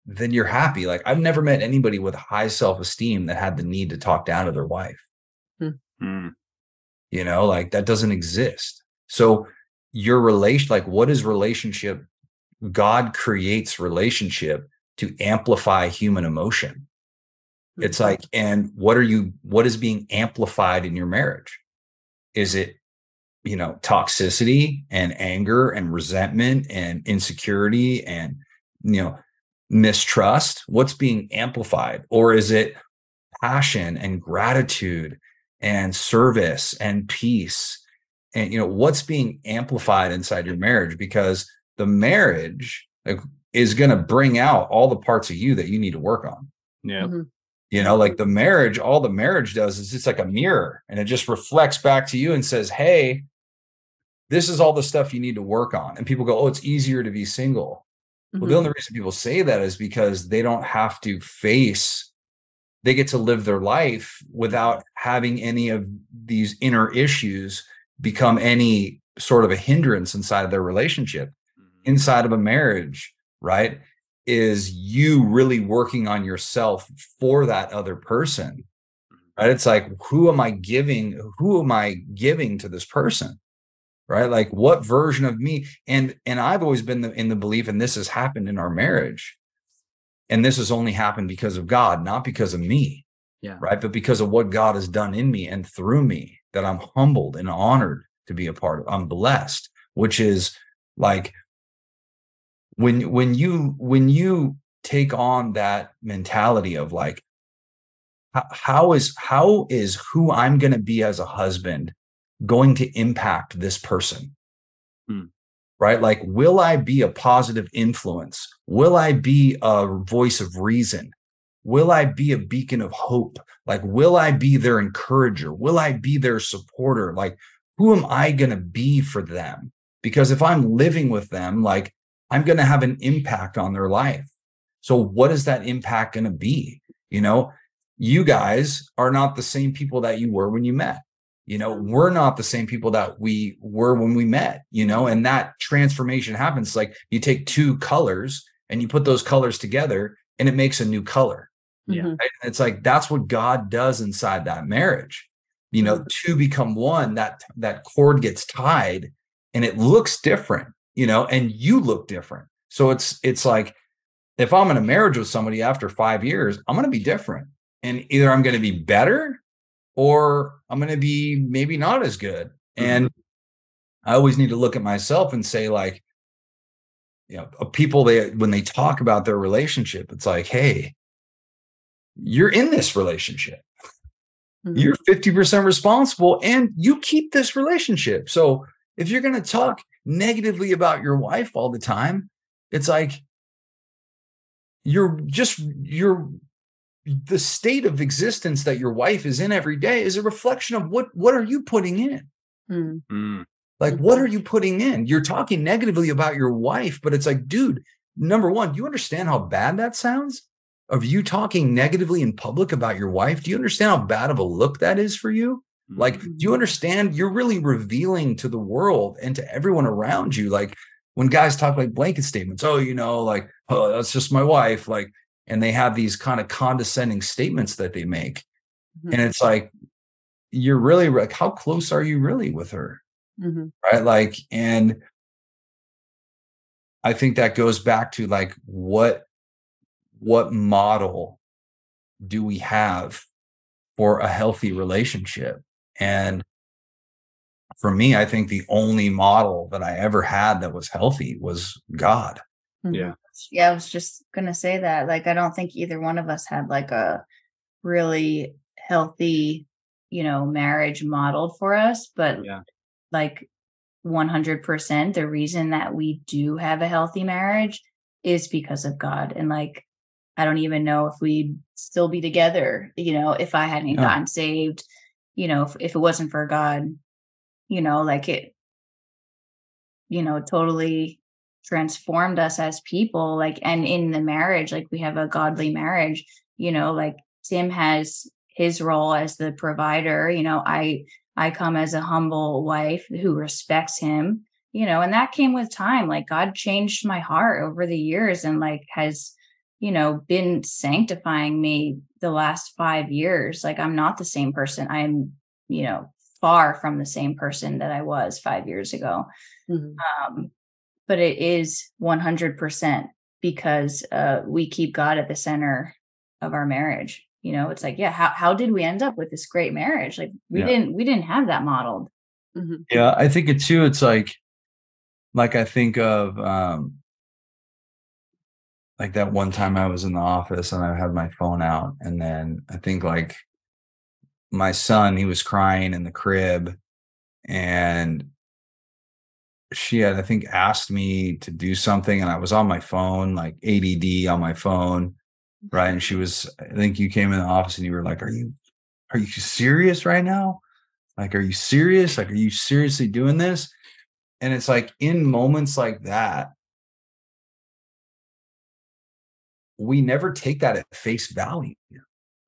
then you're happy. Like, I've never met anybody with high self-esteem that had the need to talk down to their wife. Like, that doesn't exist. So your relation, like, what is relationship? God creates relationship to amplify human emotion. It's like, and what is being amplified in your marriage? Is it, toxicity and anger and resentment and insecurity and, mistrust? What's being amplified? Or is it passion and gratitude and service and peace? And, what's being amplified inside your marriage? Because the marriage is going to bring out all the parts of you that you need to work on. Yeah. Like the marriage, all the marriage does is it's like a mirror, and it just reflects back to you and says, hey, this is all the stuff you need to work on. And people go, oh, it's easier to be single. Well, the only reason people say that is because they don't have to they get to live their life without having any of these inner issues become any sort of a hindrance inside of their relationship. Inside of a marriage, right, is you really working on yourself for that other person, right? It's like, who am I giving to this person, right? Like, what version of me? And I've always been in the belief, and this has happened in our marriage, and this has only happened because of God, not because of me, right? But because of what God has done in me and through me, that I'm humbled and honored to be a part of. I'm blessed, which is like, when you take on that mentality of like, how is who I'm going to be as a husband going to impact this person? Right? Like, will I be a positive influence? Will I be a voice of reason? Will I be a beacon of hope? Like, will I be their encourager? Will I be their supporter? Like, who am I going to be for them? Because if I'm living with them, like, I'm going to have an impact on their life. So what is that impact going to be? You guys are not the same people that you were when you met. We're not the same people that we were when we met, and that transformation happens. Like, you take two colors and you put those colors together and it makes a new color. Right? It's like, that's what God does inside that marriage. Two become one, that cord gets tied and it looks different. And you look different. So it's like, if I'm in a marriage with somebody after 5 years, I'm going to be different. And either I'm going to be better or I'm going to be maybe not as good. And I always need to look at myself and say, like, people, when they talk about their relationship, it's like, hey, you're in this relationship. You're 50% responsible and you keep this relationship. So if you're going to talk negatively about your wife all the time, it's like, the state of existence that your wife is in every day is a reflection of what are you putting in? Like, what are you putting in? You're talking negatively about your wife, but it's like, dude, number one, do you understand how bad that sounds? Of you talking negatively in public about your wife? Do you understand how bad of a look that is for you? Like, do you understand? You're really revealing to the world and to everyone around you. Like, when guys talk like blanket statements, oh, like, oh, that's just my wife. Like, and they have these kind of condescending statements that they make. And it's like, you're really like, how close are you really with her? Right? Like, and I think that goes back to like, what model do we have for a healthy relationship? And for me, I think the only model that I ever had that was healthy was God. Yeah. Yeah, I was just going to say that. Like, I don't think either one of us had like a really healthy, marriage modeled for us, but like 100%, the reason that we do have a healthy marriage is because of God. And like, I don't even know if we'd still be together, if I hadn't gotten saved, if it wasn't for God, like it, totally transformed us as people. Like, and in the marriage, like we have a godly marriage, like Tim has his role as the provider. I come as a humble wife who respects him, and that came with time. Like God changed my heart over the years and like has, been sanctifying me the last 5 years. Like I'm not the same person. I'm, far from the same person that I was 5 years ago. But it is 100% because we keep God at the center of our marriage. It's like, how did we end up with this great marriage? Like we didn't have that modeled. Yeah, I think it too. It's like I think of like that one time I was in the office and I had my phone out, and then I think like my son, he was crying in the crib, and she had, I think, asked me to do something, and I was on my phone, like ADD on my phone, right? And she was, I think you came in the office and you were like, are you serious right now? Like, are you serious? Like, are you seriously doing this? And it's like in moments like that, we never take that at face value.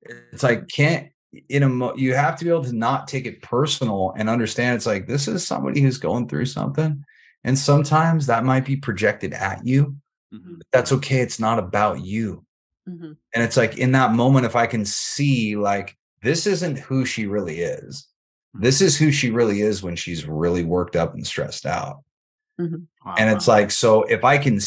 It's like, you have to be able to not take it personal and understand it's like, this is somebody who's going through something. And sometimes that might be projected at you. But that's okay. It's not about you. And it's like in that moment, if I can see like, this isn't who she really is. This is who she really is when she's really worked up and stressed out. And it's like, so if I can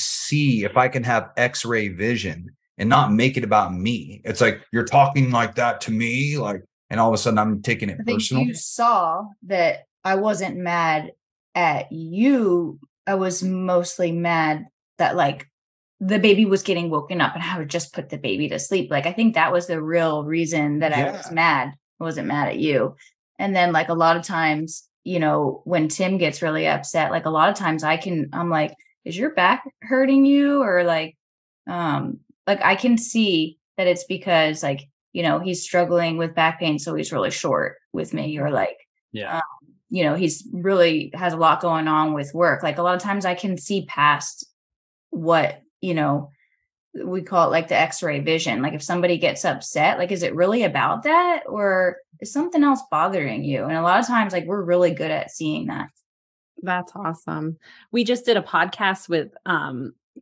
have X-ray vision and not make it about me, it's like, you're talking like that to me, like, and all of a sudden I'm taking it personal. You saw that I wasn't mad at you. I was mostly mad that like the baby was getting woken up and I would just put the baby to sleep. Like, I think that was the real reason that I was mad. I wasn't mad at you. And then like a lot of times, when Tim gets really upset, like a lot of times I'm like, is your back hurting you? Or like I can see that it's because like, he's struggling with back pain. So he's really short with me, or like, he's really has a lot going on with work. Like a lot of times I can see past what, we call it like the X-ray vision. Like if somebody gets upset, like, is it really about that? Or is something else bothering you? And a lot of times, like, we're really good at seeing that. That's awesome. We just did a podcast with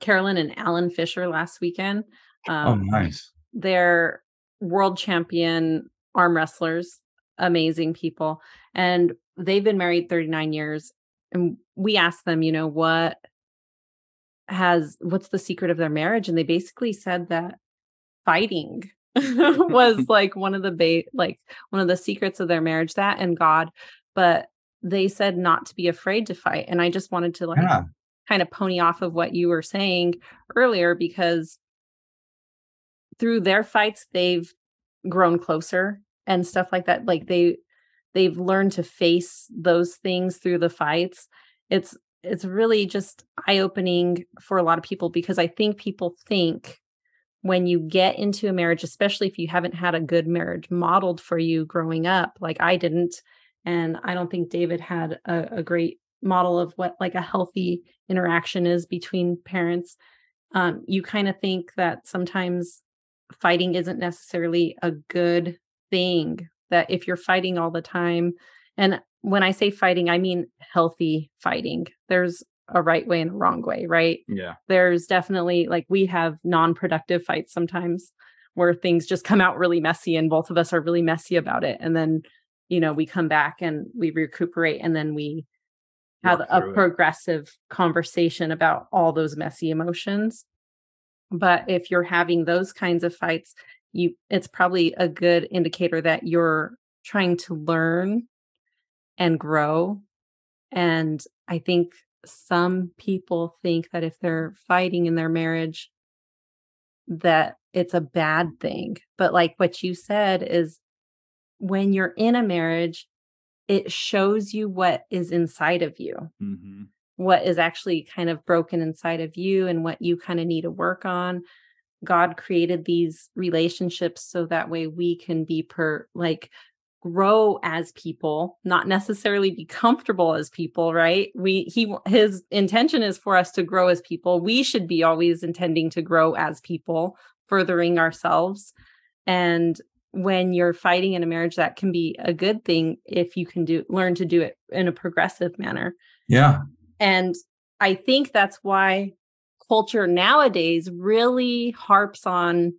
Carolyn and Alan Fisher last weekend. Oh, nice. They're world champion arm wrestlers, amazing people. And they've been married 39 years. And we asked them, what's the secret of their marriage? And they basically said that fighting was like one of the secrets of their marriage, that and God. But they said not to be afraid to fight. And I just wanted to kind of pony off of what you were saying earlier, because through their fights, they've grown closer and stuff like that. Like they've learned to face those things through the fights. It's really just eye-opening for a lot of people, because I think people think when you get into a marriage, especially if you haven't had a good marriage modeled for you growing up, like I didn't, and I don't think David had a great model of what like a healthy interaction is between parents. You kind of think that sometimes fighting isn't necessarily a good thing, that if you're fighting all the time, and when I say fighting, I mean healthy fighting. There's a right way and a wrong way, right? Yeah. There's definitely, like, we have non-productive fights sometimes where things just come out really messy and both of us are really messy about it. And then, we come back and we recuperate, and then we have a progressive conversation about all those messy emotions. But if you're having those kinds of fights, it's probably a good indicator that you're trying to learn and grow. And I think some people think that if they're fighting in their marriage, that it's a bad thing. But like what you said is, when you're in a marriage, it shows you what is inside of you, what is actually kind of broken inside of you and what you kind of need to work on. God created these relationships so that way we can be grow as people, not necessarily be comfortable as people, right? His intention is for us to grow as people. We should be always intending to grow as people, furthering ourselves. And when you're fighting in a marriage, that can be a good thing if you can learn to do it in a progressive manner. Yeah. And I think that's why culture nowadays really harps on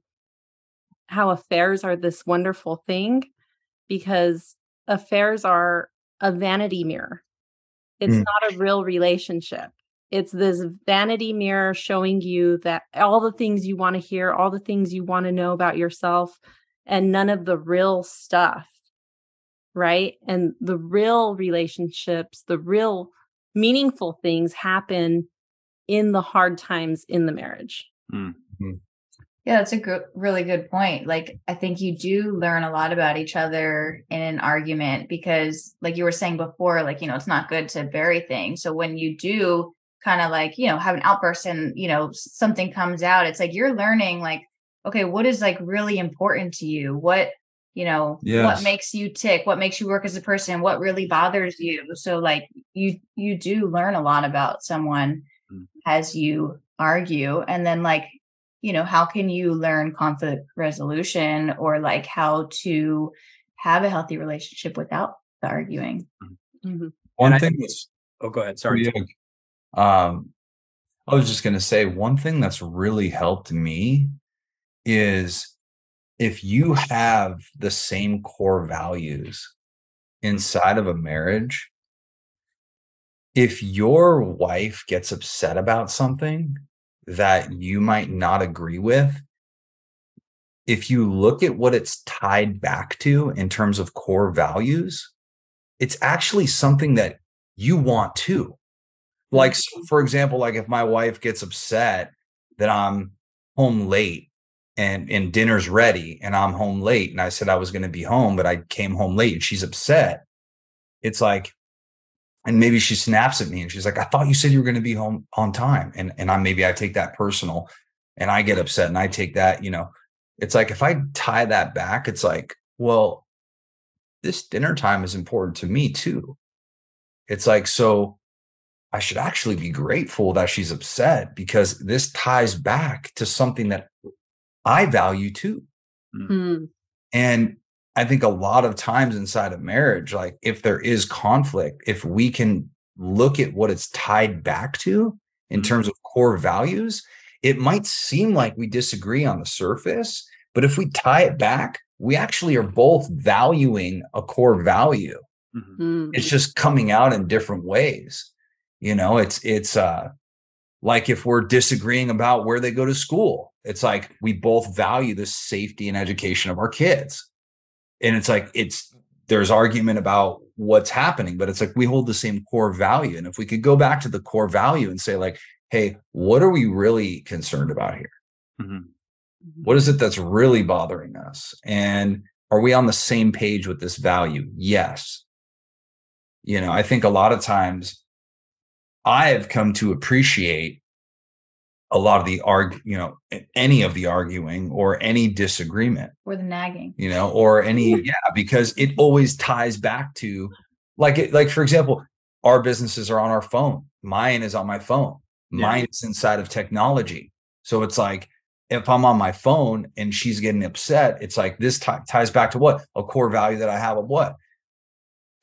how affairs are this wonderful thing, because affairs are a vanity mirror. It's not a real relationship. It's this vanity mirror showing you that all the things you want to hear, all the things you want to know about yourself, and none of the real stuff, right? And the real relationships, the real meaningful things happen in the hard times in the marriage. Mm-hmm. Yeah, that's a really good point. Like, I think you do learn a lot about each other in an argument because, like you were saying before, like, it's not good to bury things. So when you do kind of like, have an outburst and, something comes out, it's like you're learning, like, okay, what is like really important to you? What, what makes you tick? What makes you work as a person? What really bothers you? So like you do learn a lot about someone as you argue. And then like, how can you learn conflict resolution or like how to have a healthy relationship without the arguing? Mm-hmm. One thing that's, go ahead. Sorry. I was just going to say one thing that's really helped me is if you have the same core values inside of a marriage, if your wife gets upset about something that you might not agree with, if you look at what it's tied back to in terms of core values, it's actually something that you want too. Like, so for example, like if my wife gets upset that I'm home late and dinner's ready and I'm home late and I said I was going to be home, but I came home late and she's upset. It's like, and maybe she snaps at me and she's like, I thought you said you were going to be home on time. And I take that personal and I get upset and I take that, it's like, if I tie that back, it's like, well, this dinner time is important to me too. It's like, so I should actually be grateful that she's upset because this ties back to something that I value too. Mm-hmm. And I think a lot of times inside of marriage, like if there is conflict, if we can look at what it's tied back to in terms of core values, it might seem like we disagree on the surface, but if we tie it back, we actually are both valuing a core value. Mm-hmm. It's just coming out in different ways. It's like if we're disagreeing about where they go to school, it's like we both value the safety and education of our kids. And it's like, there's argument about what's happening, but it's like we hold the same core value. And if we could go back to the core value and say like, hey, what are we really concerned about here? Mm-hmm. What is it that's really bothering us? And are we on the same page with this value? Yes. I think a lot of times I have come to appreciate a lot of the any of the arguing or any disagreement or the nagging, or any, because it always ties back to like, for example, our businesses are on our phone. Mine is on my phone. Mine is inside of technology. So it's like, if I'm on my phone and she's getting upset, it's like this ties back to what? A core value that I have of what?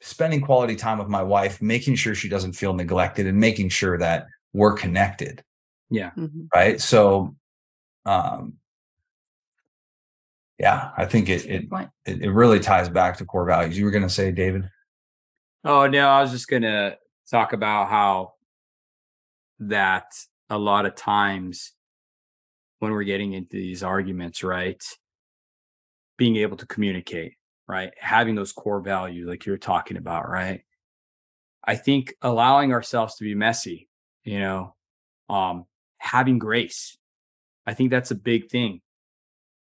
Spending quality time with my wife, making sure she doesn't feel neglected and making sure that we're connected. Yeah. Mm-hmm. Right. So, I think it really ties back to core values. You were going to say, David? Oh, no, I was just going to talk about how that a lot of times when we're getting into these arguments, right, being able to communicate, right, having those core values like you're talking about, right, I think allowing ourselves to be messy, having grace, I think that's a big thing,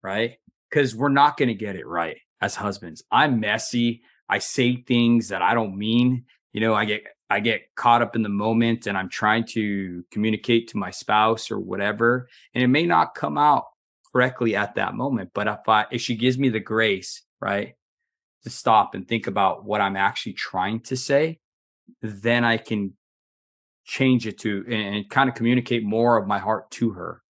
right? Because we're not going to get it right as husbands. I'm messy. I say things that I don't mean. I get caught up in the moment and I'm trying to communicate to my spouse or whatever, and it may not come out correctly at that moment. But if she gives me the grace, right, to stop and think about what I'm actually trying to say, then I can change it to and kind of communicate more of my heart to her,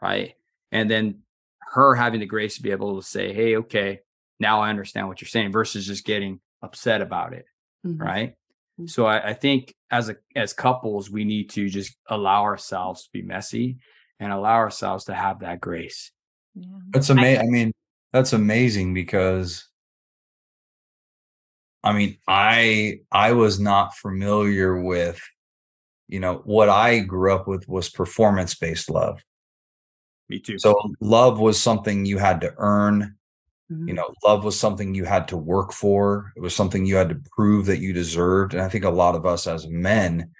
right? And then her having the grace to be able to say, hey, okay, now I understand what you're saying, versus just getting upset about it. Mhm. Right. Mhm. So I think as couples, we need to just allow ourselves to be messy and allow ourselves to have that grace. Yeah. That's amazing. I mean, that's amazing because I mean, I was not familiar with, what I grew up with was performance-based love. Me too. So love was something you had to earn. Mhm. Love was something you had to work for. It was something you had to prove that you deserved. And I think a lot of us as men,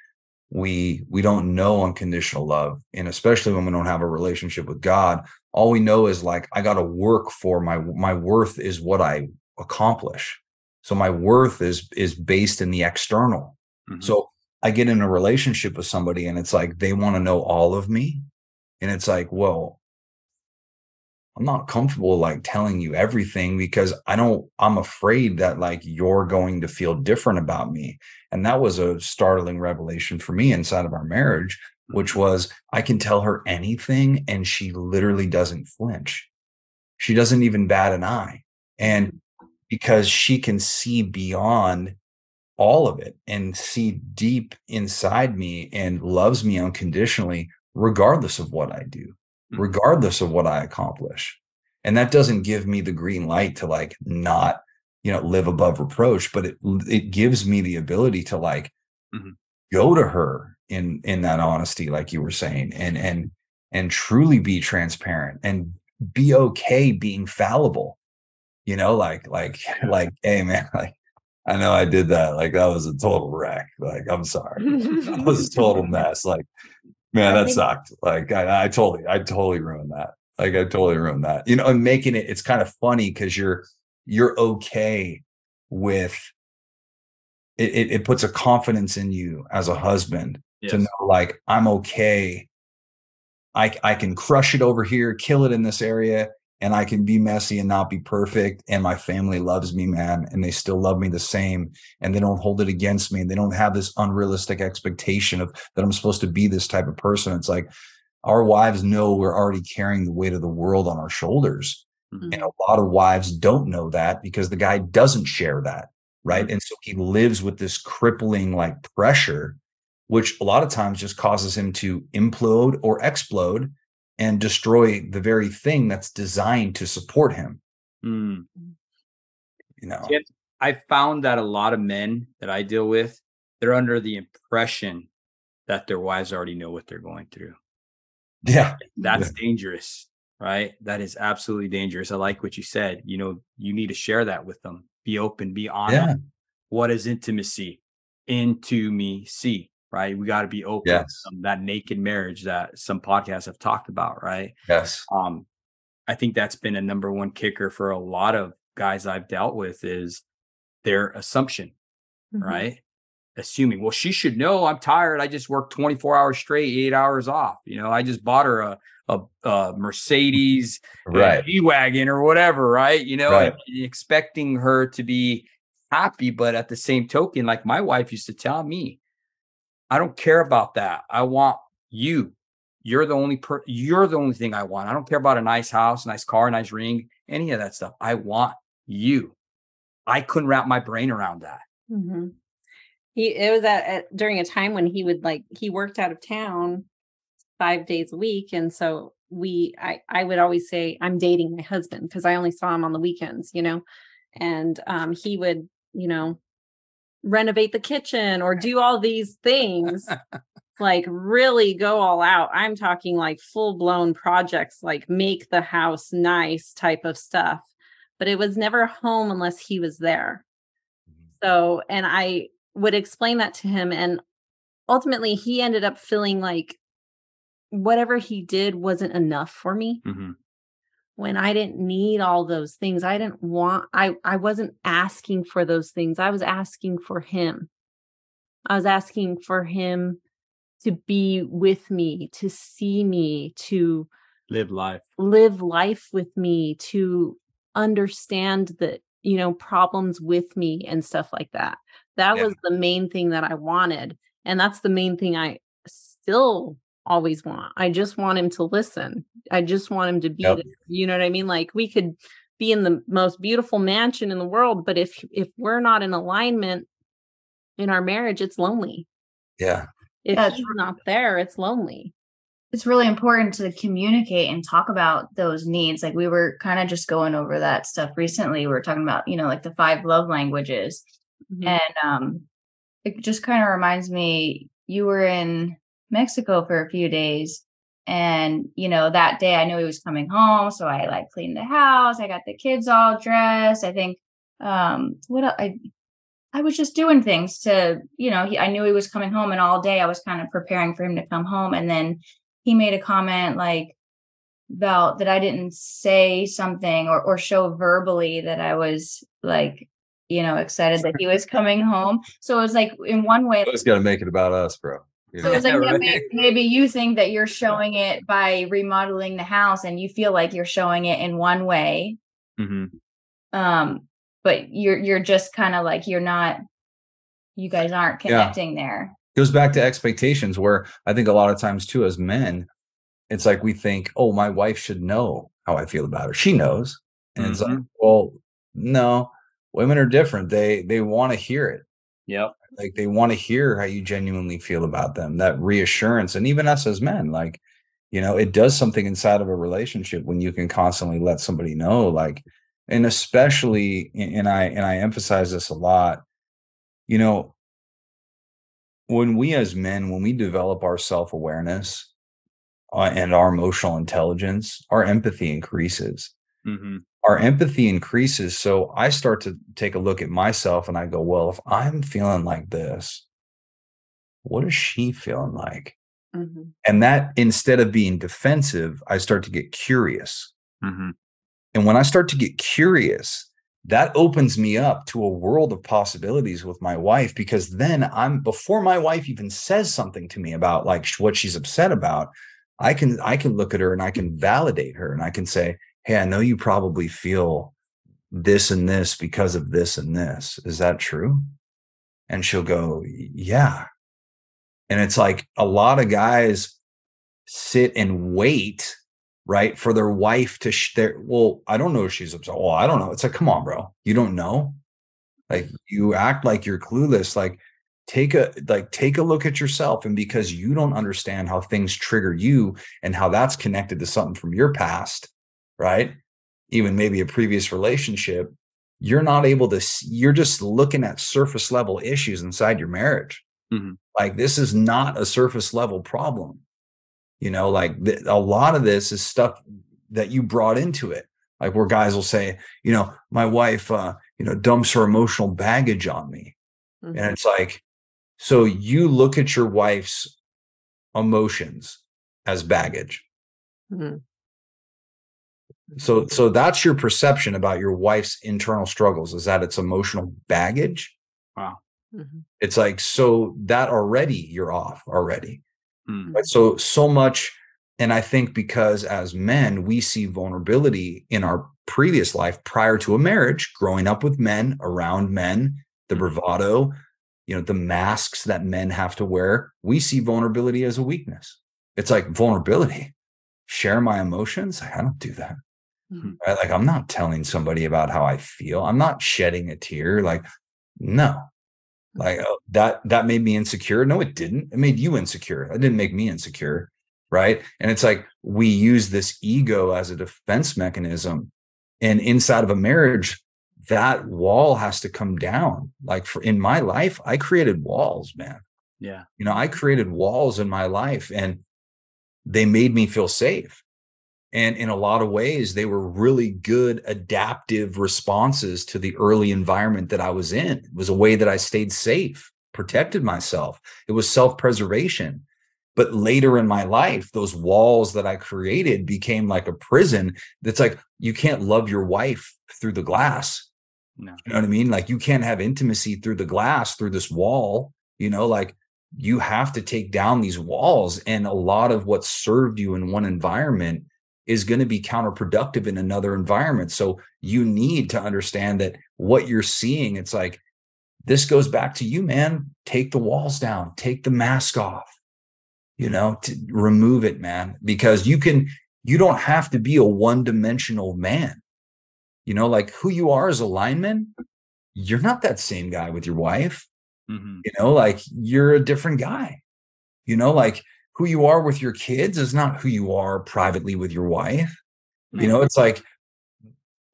we don't know unconditional love. And especially when we don't have a relationship with God, all we know is like, I got to work for my worth is what I accomplish. So my worth is based in the external. Mhm. So I get in a relationship with somebody and it's like, they want to know all of me. And it's like, well, I'm not comfortable like telling you everything because I'm afraid that like you're going to feel different about me. And that was a startling revelation for me inside of our marriage, which was I can tell her anything and she literally doesn't flinch. She doesn't even bat an eye. And because she can see beyond all of it and see deep inside me and loves me unconditionally, regardless of what I do, regardless of what I accomplish. And that doesn't give me the green light to like not, live above reproach, but it gives me the ability to like Mhm. go to her in that honesty, like you were saying, and truly be transparent and be okay being fallible, like, hey man, like I know I did that. Like that was a total wreck. Like, I'm sorry. That was a total mess. Like, man, I that think sucked. Like I totally ruined that. Like I totally ruined that. And making it's kind of funny because you're okay with it. It puts a confidence in you as a husband to Yes. know like I'm okay. I can crush it over here, kill it in this area, and I can be messy and not be perfect. And my family loves me, man. And they still love me the same. And they don't hold it against me. They don't have this unrealistic expectation of that I'm supposed to be this type of person. It's like our wives know we're already carrying the weight of the world on our shoulders. Mhm. And a lot of wives don't know that because the guy doesn't share that. Right. Mhm. And so he lives with this crippling like pressure, which a lot of times just causes him to implode or explode and destroy the very thing that's designed to support him. Mm. You know, Yep. I found that a lot of men that I deal with, they're under the impression that their wives already know what they're going through. yeah, That's dangerous, right? That is absolutely dangerous. I like what you said. You need to share that with them. Be open, be honest. yeah, What is intimacy? Into me, see, right? We got to be open. yes, That naked marriage that some podcasts have talked about, right? yes, I think that's been a number one kicker for a lot of guys I've dealt with is their assumption, Mhm. right? Assuming, well, she should know I'm tired. I just worked 24 hours straight, 8 hours off. I just bought her a Mercedes right, G-Wagon or whatever, right? right, And expecting her to be happy. But at the same token, like my wife used to tell me, I don't care about that. I want you. You're the only thing I want. I don't care about a nice house, nice car, nice ring, any of that stuff. I want you. I couldn't wrap my brain around that. Mhm. It was during a time when he worked out of town 5 days a week. And so I would always say, I'm dating my husband because I only saw him on the weekends, and he would, renovate the kitchen or do all these things, like really go all out. I'm talking like full blown projects, like make the house nice type of stuff. But it was never home unless he was there. So, and I would explain that to him. And ultimately, he ended up feeling like whatever he did wasn't enough for me Mhm. when I didn't need all those things. I wasn't asking for those things. I was asking for him. I was asking for him to be with me, to see me, to Live life. live life with me, to understand the, problems with me and stuff like that. That yeah, was the main thing that I wanted. And that's the main thing I still always want. I just want him to listen. I just want him to be yep, there. You know what I mean? Like we could be in the most beautiful mansion in the world, but if we're not in alignment in our marriage, it's lonely. Yeah. If he's not there, it's lonely. It's really important to communicate and talk about those needs. Like we were kind of just going over that stuff recently. We were talking about, like the 5 love languages. And it just kind of reminds me, you were in Mexico for a few days. And, that day I knew he was coming home. So I like cleaned the house. I got the kids all dressed. I think, what else? I was just doing things to, I knew he was coming home, and all day I was kind of preparing for him to come home. And then he made a comment like about that I didn't say something or show verbally that I was like, excited that he was coming home. So it was like, in one way, it's got to make it about us, bro. So it was like, maybe you think that you're showing it by remodeling the house, and you feel like you're showing it in one way. But you're just kind of like, you guys aren't connecting there. Goes back to expectations, where I think a lot of times too, as men, it's like we think, oh, my wife should know how I feel about her. She knows. And it's like, well, no, women are different. They want to hear it. Yep. Like they want to hear how you genuinely feel about them, that reassurance. And even us as men, like, it does something inside of a relationship when you can constantly let somebody know, like, and especially, and I emphasize this a lot, when we as men, when we develop our self-awareness and our emotional intelligence, our empathy increases. Our empathy increases. So I start to take a look at myself and I go, well, if I'm feeling like this, what is she feeling like? And that, instead of being defensive, I start to get curious. And when I start to get curious, that opens me up to a world of possibilities with my wife, because then before my wife even says something to me about like what she's upset about, I can look at her and I can validate her and I can say, hey, I know you probably feel this and this because of this and this. Is that true? And she'll go, yeah. And it's like a lot of guys sit and wait, right, for their wife to well, I don't know if she's upset. Well, I don't know. It's like, come on, bro. You don't know? Like, you act like you're clueless. Like, take a look at yourself. And because you don't understand how things trigger you and how that's connected to something from your past, right? Even maybe a previous relationship, you're not able to, you're just looking at surface level issues inside your marriage. Like, this is not a surface level problem. Like a lot of this is stuff that you brought into it. Like, where guys will say, my wife, dumps her emotional baggage on me. And it's like, so you look at your wife's emotions as baggage. So that's your perception about your wife's internal struggles, is that it's emotional baggage. Wow. It's like, so that already you're off already. Right? So much. And I think because as men, we see vulnerability in our previous life prior to a marriage, growing up with men, around men, the bravado, the masks that men have to wear. We see vulnerability as a weakness. It's like, vulnerability, share my emotions. I don't do that. Right? Like, I'm not telling somebody about how I feel. I'm not shedding a tear. Like, no. Like, that made me insecure. No, it didn't. It made you insecure. It didn't make me insecure. Right. And it's like, we use this ego as a defense mechanism. And inside of a marriage, that wall has to come down. Like, in my life, I created walls, man. Yeah. I created walls in my life, and they made me feel safe. And in a lot of ways, they were really good adaptive responses to the early environment that I was in. It was a way that I stayed safe, protected myself. It was self-preservation. But later in my life, those walls that I created became like a prison. That's like, you can't love your wife through the glass. No. You know what I mean? Like, you can't have intimacy through the glass, through this wall, like, you have to take down these walls. And a lot of what served you in one environment is going to be counterproductive in another environment. So you need to understand that what you're seeing, it's like, this goes back to you, man. Take the walls down, take the mask off, to remove it, man, because you don't have to be a one-dimensional man. like who you are as a lineman, you're not that same guy with your wife. Mm-hmm. Like you're a different guy. Like who you are with your kids is not who you are privately with your wife. It's like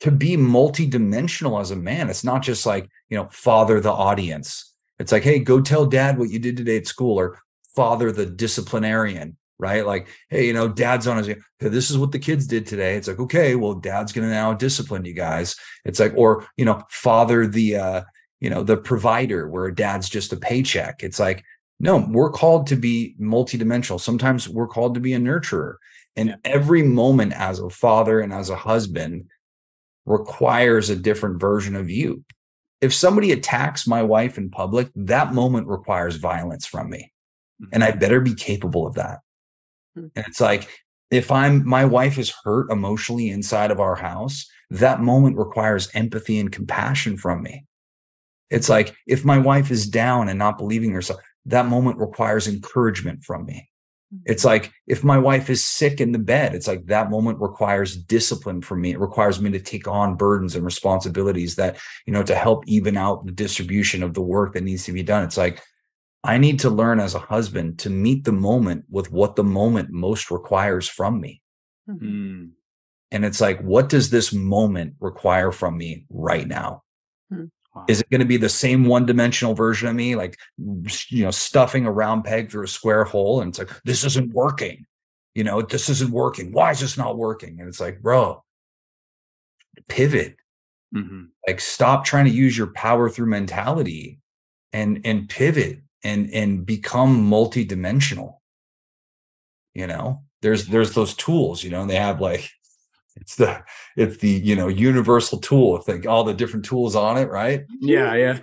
to be multidimensional as a man. It's not just like, father the audience. It's like, hey, go tell dad what you did today at school, or father the disciplinarian, right? Like, hey, dad's on his, hey, this is what the kids did today. It's like, okay, well, dad's going to now discipline you guys. It's like, or, father the, the provider, where dad's just a paycheck. It's like, no, we're called to be multidimensional. Sometimes we're called to be a nurturer. And every moment as a father and as a husband requires a different version of you. If somebody attacks my wife in public, that moment requires violence from me. And I better be capable of that. And it's like, if my wife is hurt emotionally inside of our house, that moment requires empathy and compassion from me. It's like, if my wife is down and not believing herself, that moment requires encouragement from me. It's like, if my wife is sick in the bed, it's like that moment requires discipline from me. It requires me to take on burdens and responsibilities that, to help even out the distribution of the work that needs to be done. It's like, I need to learn as a husband to meet the moment with what the moment most requires from me. Mm-hmm. And it's like, what does this moment require from me right now? Wow. Is it going to be the same one-dimensional version of me, like, stuffing a round peg through a square hole? And it's like, this isn't working. This isn't working. Why is this not working? And it's like, bro, pivot. Mm-hmm. Like, stop trying to use your power through mentality and pivot and become multidimensional. There's those tools, and they have like, it's the universal tool. I think all the different tools on it, right? Yeah.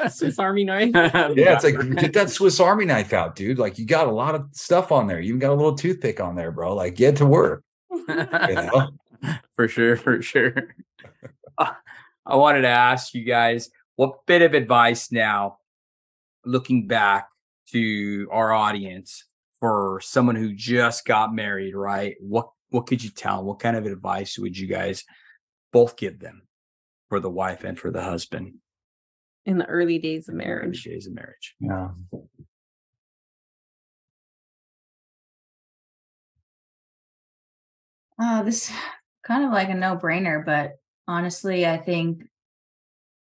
Swiss Army knife. Yeah, it's like, get that Swiss Army knife out, dude. Like, you got a lot of stuff on there. You even got a little toothpick on there, bro. Like, get to work. For sure. I wanted to ask you guys, what bit of advice now, looking back to our audience, for someone who just got married, right? What could you tell them? What kind of advice would you guys both give them, for the wife and for the husband, in the early days of marriage? Yeah. This is kind of like a no-brainer, but honestly, I think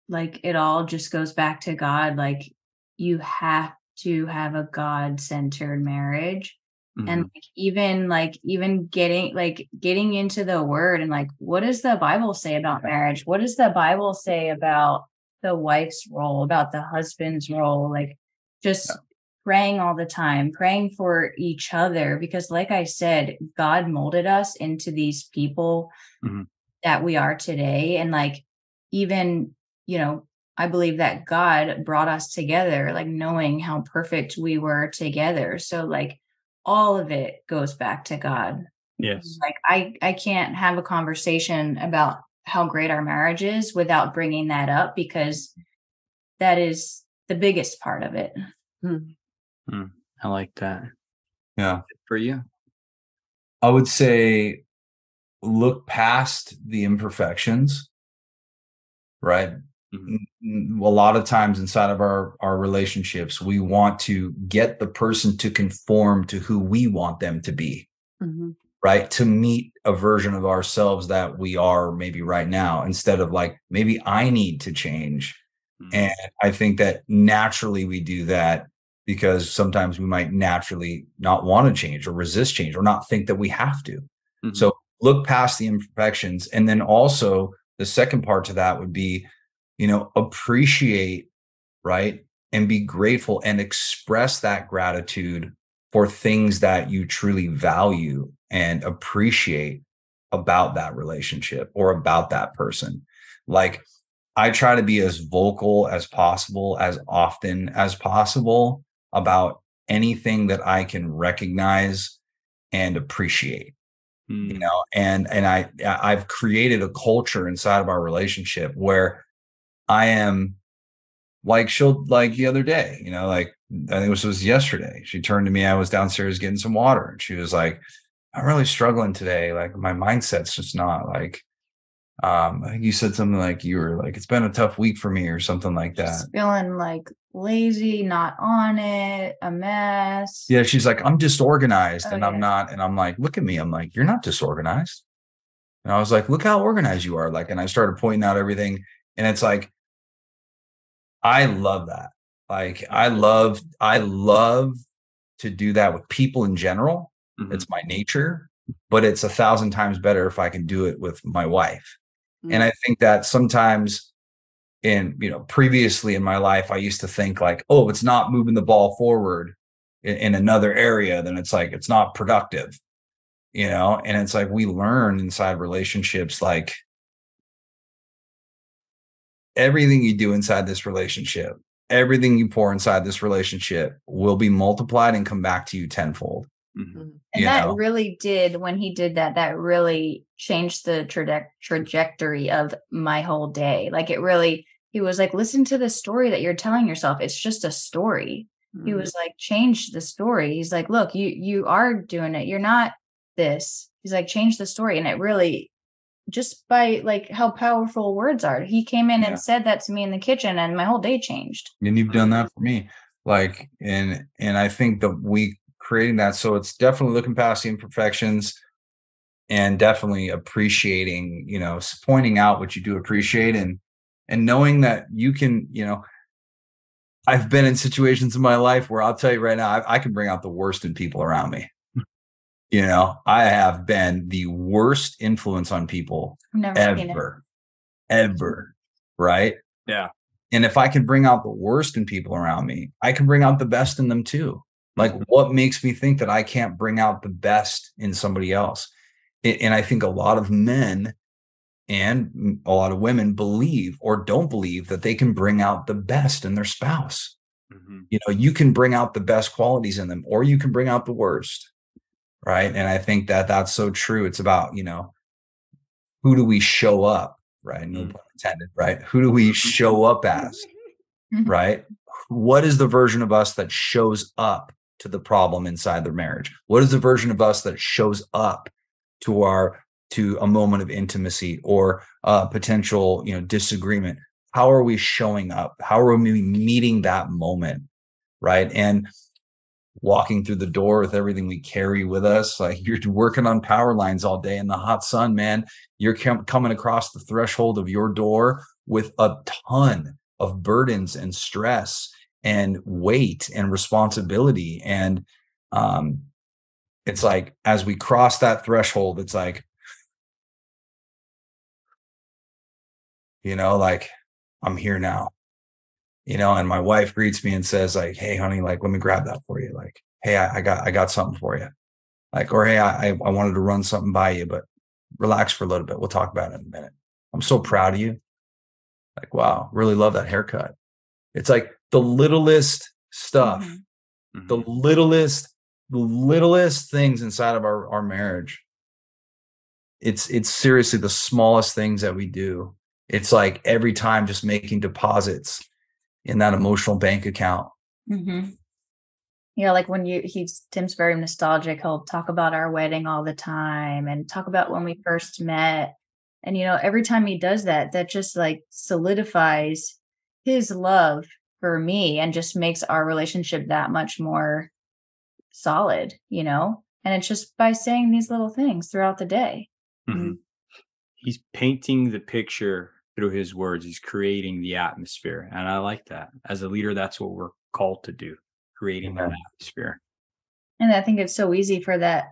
like it all just goes back to God. Like, you have to have a God-centered marriage. And even getting into the word and like, what does the Bible say about marriage? What does the Bible say about the wife's role, about the husband's role? Like, just praying all the time, praying for each other, because like I said, God molded us into these people that we are today. And like, even, I believe that God brought us together, like knowing how perfect we were together. So like, all of it goes back to God. Yes. Like, I can't have a conversation about how great our marriage is without bringing that up, because that is the biggest part of it. I like that. Yeah. For you? I would say, look past the imperfections, right? A lot of times inside of our relationships, we want to get the person to conform to who we want them to be, right? To meet a version of ourselves that we are maybe right now, instead of like, maybe I need to change. And I think that naturally we do that because sometimes we might naturally not want to change or resist change or not think that we have to. So look past the imperfections. And then also the second part to that would be, appreciate, right? And be grateful and express that gratitude for things that you truly value and appreciate about that relationship or about that person. Like, I try to be as vocal as possible, as often as possible, about anything that I can recognize and appreciate. And I've created a culture inside of our relationship where I am like, she'll, like the other day, like, I think this was yesterday, she turned to me, I was downstairs getting some water, and she was like, I'm really struggling today. Like, my mindset's just not like, I think you said something like you were like, it's been a tough week for me or something like that. Just feeling like lazy, not on it, a mess. Yeah, she's like, I'm disorganized and I'm yeah. not. And I'm like, look at me. I'm like, you're not disorganized. And I was like, look how organized you are. Like, and I started pointing out everything. And it's like, I love that. Like, I love to do that with people in general. Mhm. It's my nature, but it's 1,000 times better if I can do it with my wife. And I think that sometimes previously in my life, I used to think like, oh, if it's not moving the ball forward in another area, then it's like, it's not productive, and it's like, we learn inside relationships, like everything you do inside this relationship, everything you pour inside this relationship will be multiplied and come back to you tenfold. Mhm. And that really did, when he did that, that really changed the trajectory of my whole day. Like he was like, listen to the story that you're telling yourself. It's just a story. He was like, change the story. He's like, look, you are doing it. You're not this. He's like, change the story. And it really, just by like how powerful words are. He came in and said that to me in the kitchen and my whole day changed. And you've done that for me. Like, and I think that we creating that. So it's definitely looking past the imperfections and definitely appreciating, pointing out what you do appreciate and knowing that you can, I've been in situations in my life where I'll tell you right now, I can bring out the worst in people around me. I have been the worst influence on people ever. Right. Yeah. And if I can bring out the worst in people around me, I can bring out the best in them too. Like, what makes me think that I can't bring out the best in somebody else? And I think a lot of men and a lot of women believe or don't believe that they can bring out the best in their spouse. Mm-hmm. You can bring out the best qualities in them, or you can bring out the worst. Right. And I think that that's so true. It's about, who do we show up? Right. No pun intended. Right. Who do we show up as? Right. What is the version of us that shows up to the problem inside the marriage? What is the version of us that shows up to a moment of intimacy or potential, disagreement? How are we showing up? How are we meeting that moment? Right. And walking through the door with everything we carry with us, like you're working on power lines all day in the hot sun, man. You're coming across the threshold of your door with a ton of burdens and stress and weight and responsibility. And it's like, as we cross that threshold, it's like, like, I'm here now, and my wife greets me and says like, hey honey, like, let me grab that for you. Like, hey, I got something for you. Like, or, hey, I wanted to run something by you, but relax for a little bit. We'll talk about it in a minute. I'm so proud of you. Like, wow, really love that haircut. It's like the littlest stuff, the littlest things inside of our marriage. It's seriously the smallest things that we do. It's like every time just making deposits in that emotional bank account. Mm-hmm. Yeah, like when Tim's very nostalgic. He'll talk about our wedding all the time and talk about when we first met. And, every time he does that, that just like solidifies his love for me and just makes our relationship that much more solid, and it's just by saying these little things throughout the day. Mm-hmm. He's painting the picture through his words. He's creating the atmosphere. And I like that. As a leader, that's what we're called to do, creating that atmosphere. And I think it's so easy for that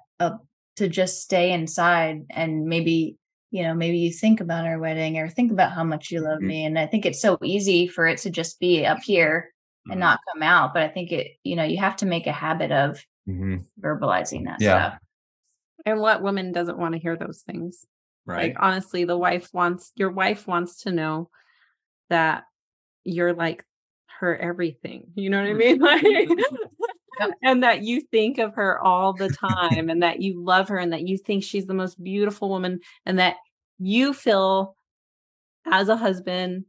to just stay inside and maybe you think about our wedding or think about how much you love me. And I think it's so easy for it to just be up here and not come out. But I think you have to make a habit of verbalizing that stuff. And what woman doesn't want to hear those things? Right. Like, honestly, your wife wants to know that you're like her everything. You know what I mean? Like, and that you think of her all the time and that you love her and that you think she's the most beautiful woman and that you feel as a husband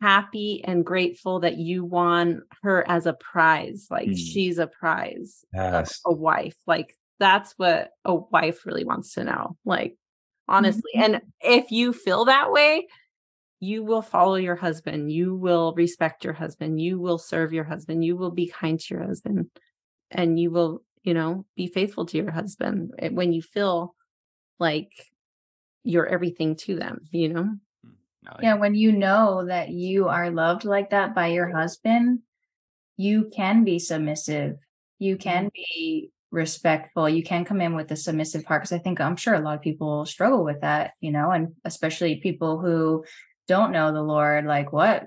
happy and grateful that you won her as a prize. Like she's a prize, a wife. Like that's what a wife really wants to know. Like, honestly. And if you feel that way, you will follow your husband. You will respect your husband. You will serve your husband. You will be kind to your husband, and you will, be faithful to your husband when you feel like you're everything to them, Yeah, when you know that you are loved like that by your husband, you can be submissive. You can be respectful. You can come in with a submissive heart. Because I'm sure a lot of people struggle with that, and especially people who don't know the Lord, like what,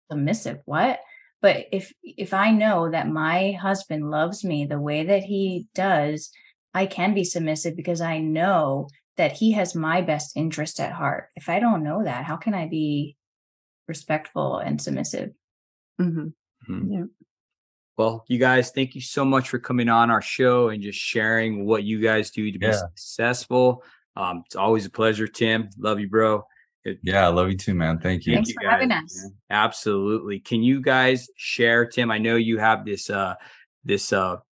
submissive, what? But if I know that my husband loves me the way that he does, I can be submissive because I know that he has my best interest at heart. If I don't know that, how can I be respectful and submissive? Yeah. Well, you guys, thank you so much for coming on our show and just sharing what you guys do to be successful. It's always a pleasure, Tim. Love you, bro. Yeah, I love you too, man. Thank you. Thanks for having us. Man. Absolutely. Can you guys share, Tim? I know you have this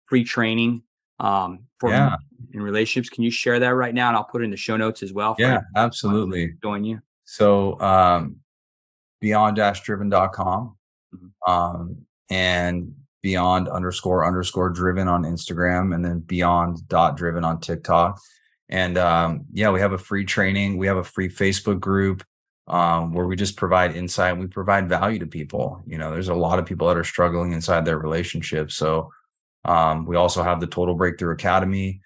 free training for in relationships. Can you share that right now? And I'll put it in the show notes as well. Yeah, absolutely. Join you. So beyond-driven.com and beyond__driven on Instagram, and then beyond.driven on TikTok. And we have a free training. We have a free Facebook group where we just provide insight and we provide value to people. There's a lot of people that are struggling inside their relationships. So we also have the Total Breakthrough Academy,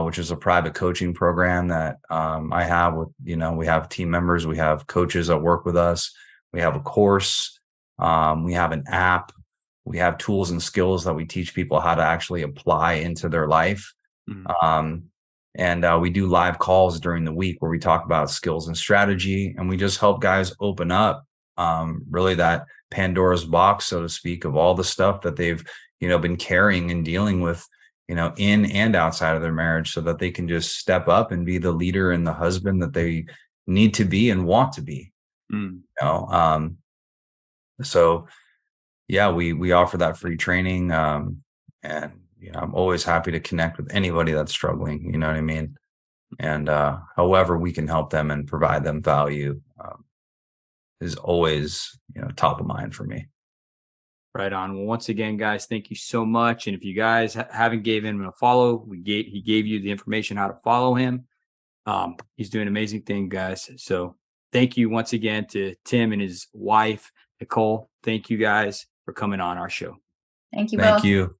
which is a private coaching program that I have with, we have team members, we have coaches that work with us. We have a course, we have an app, we have tools and skills that we teach people how to actually apply into their life. And we do live calls during the week where we talk about skills and strategy, and we just help guys open up really that Pandora's box, so to speak, of all the stuff that they've, been carrying and dealing with, in and outside of their marriage, so that they can just step up and be the leader and the husband that they need to be and want to be. So yeah, we offer that free training. And I'm always happy to connect with anybody that's struggling, you know what I mean? And however we can help them and provide them value is always, top of mind for me. Right on. Well, once again, guys, thank you so much. And if you guys haven't gave him a follow, he gave you the information how to follow him. He's doing an amazing thing, guys. So thank you once again to Tim and his wife, Nicole. Thank you guys for coming on our show. Thank you. Thank you.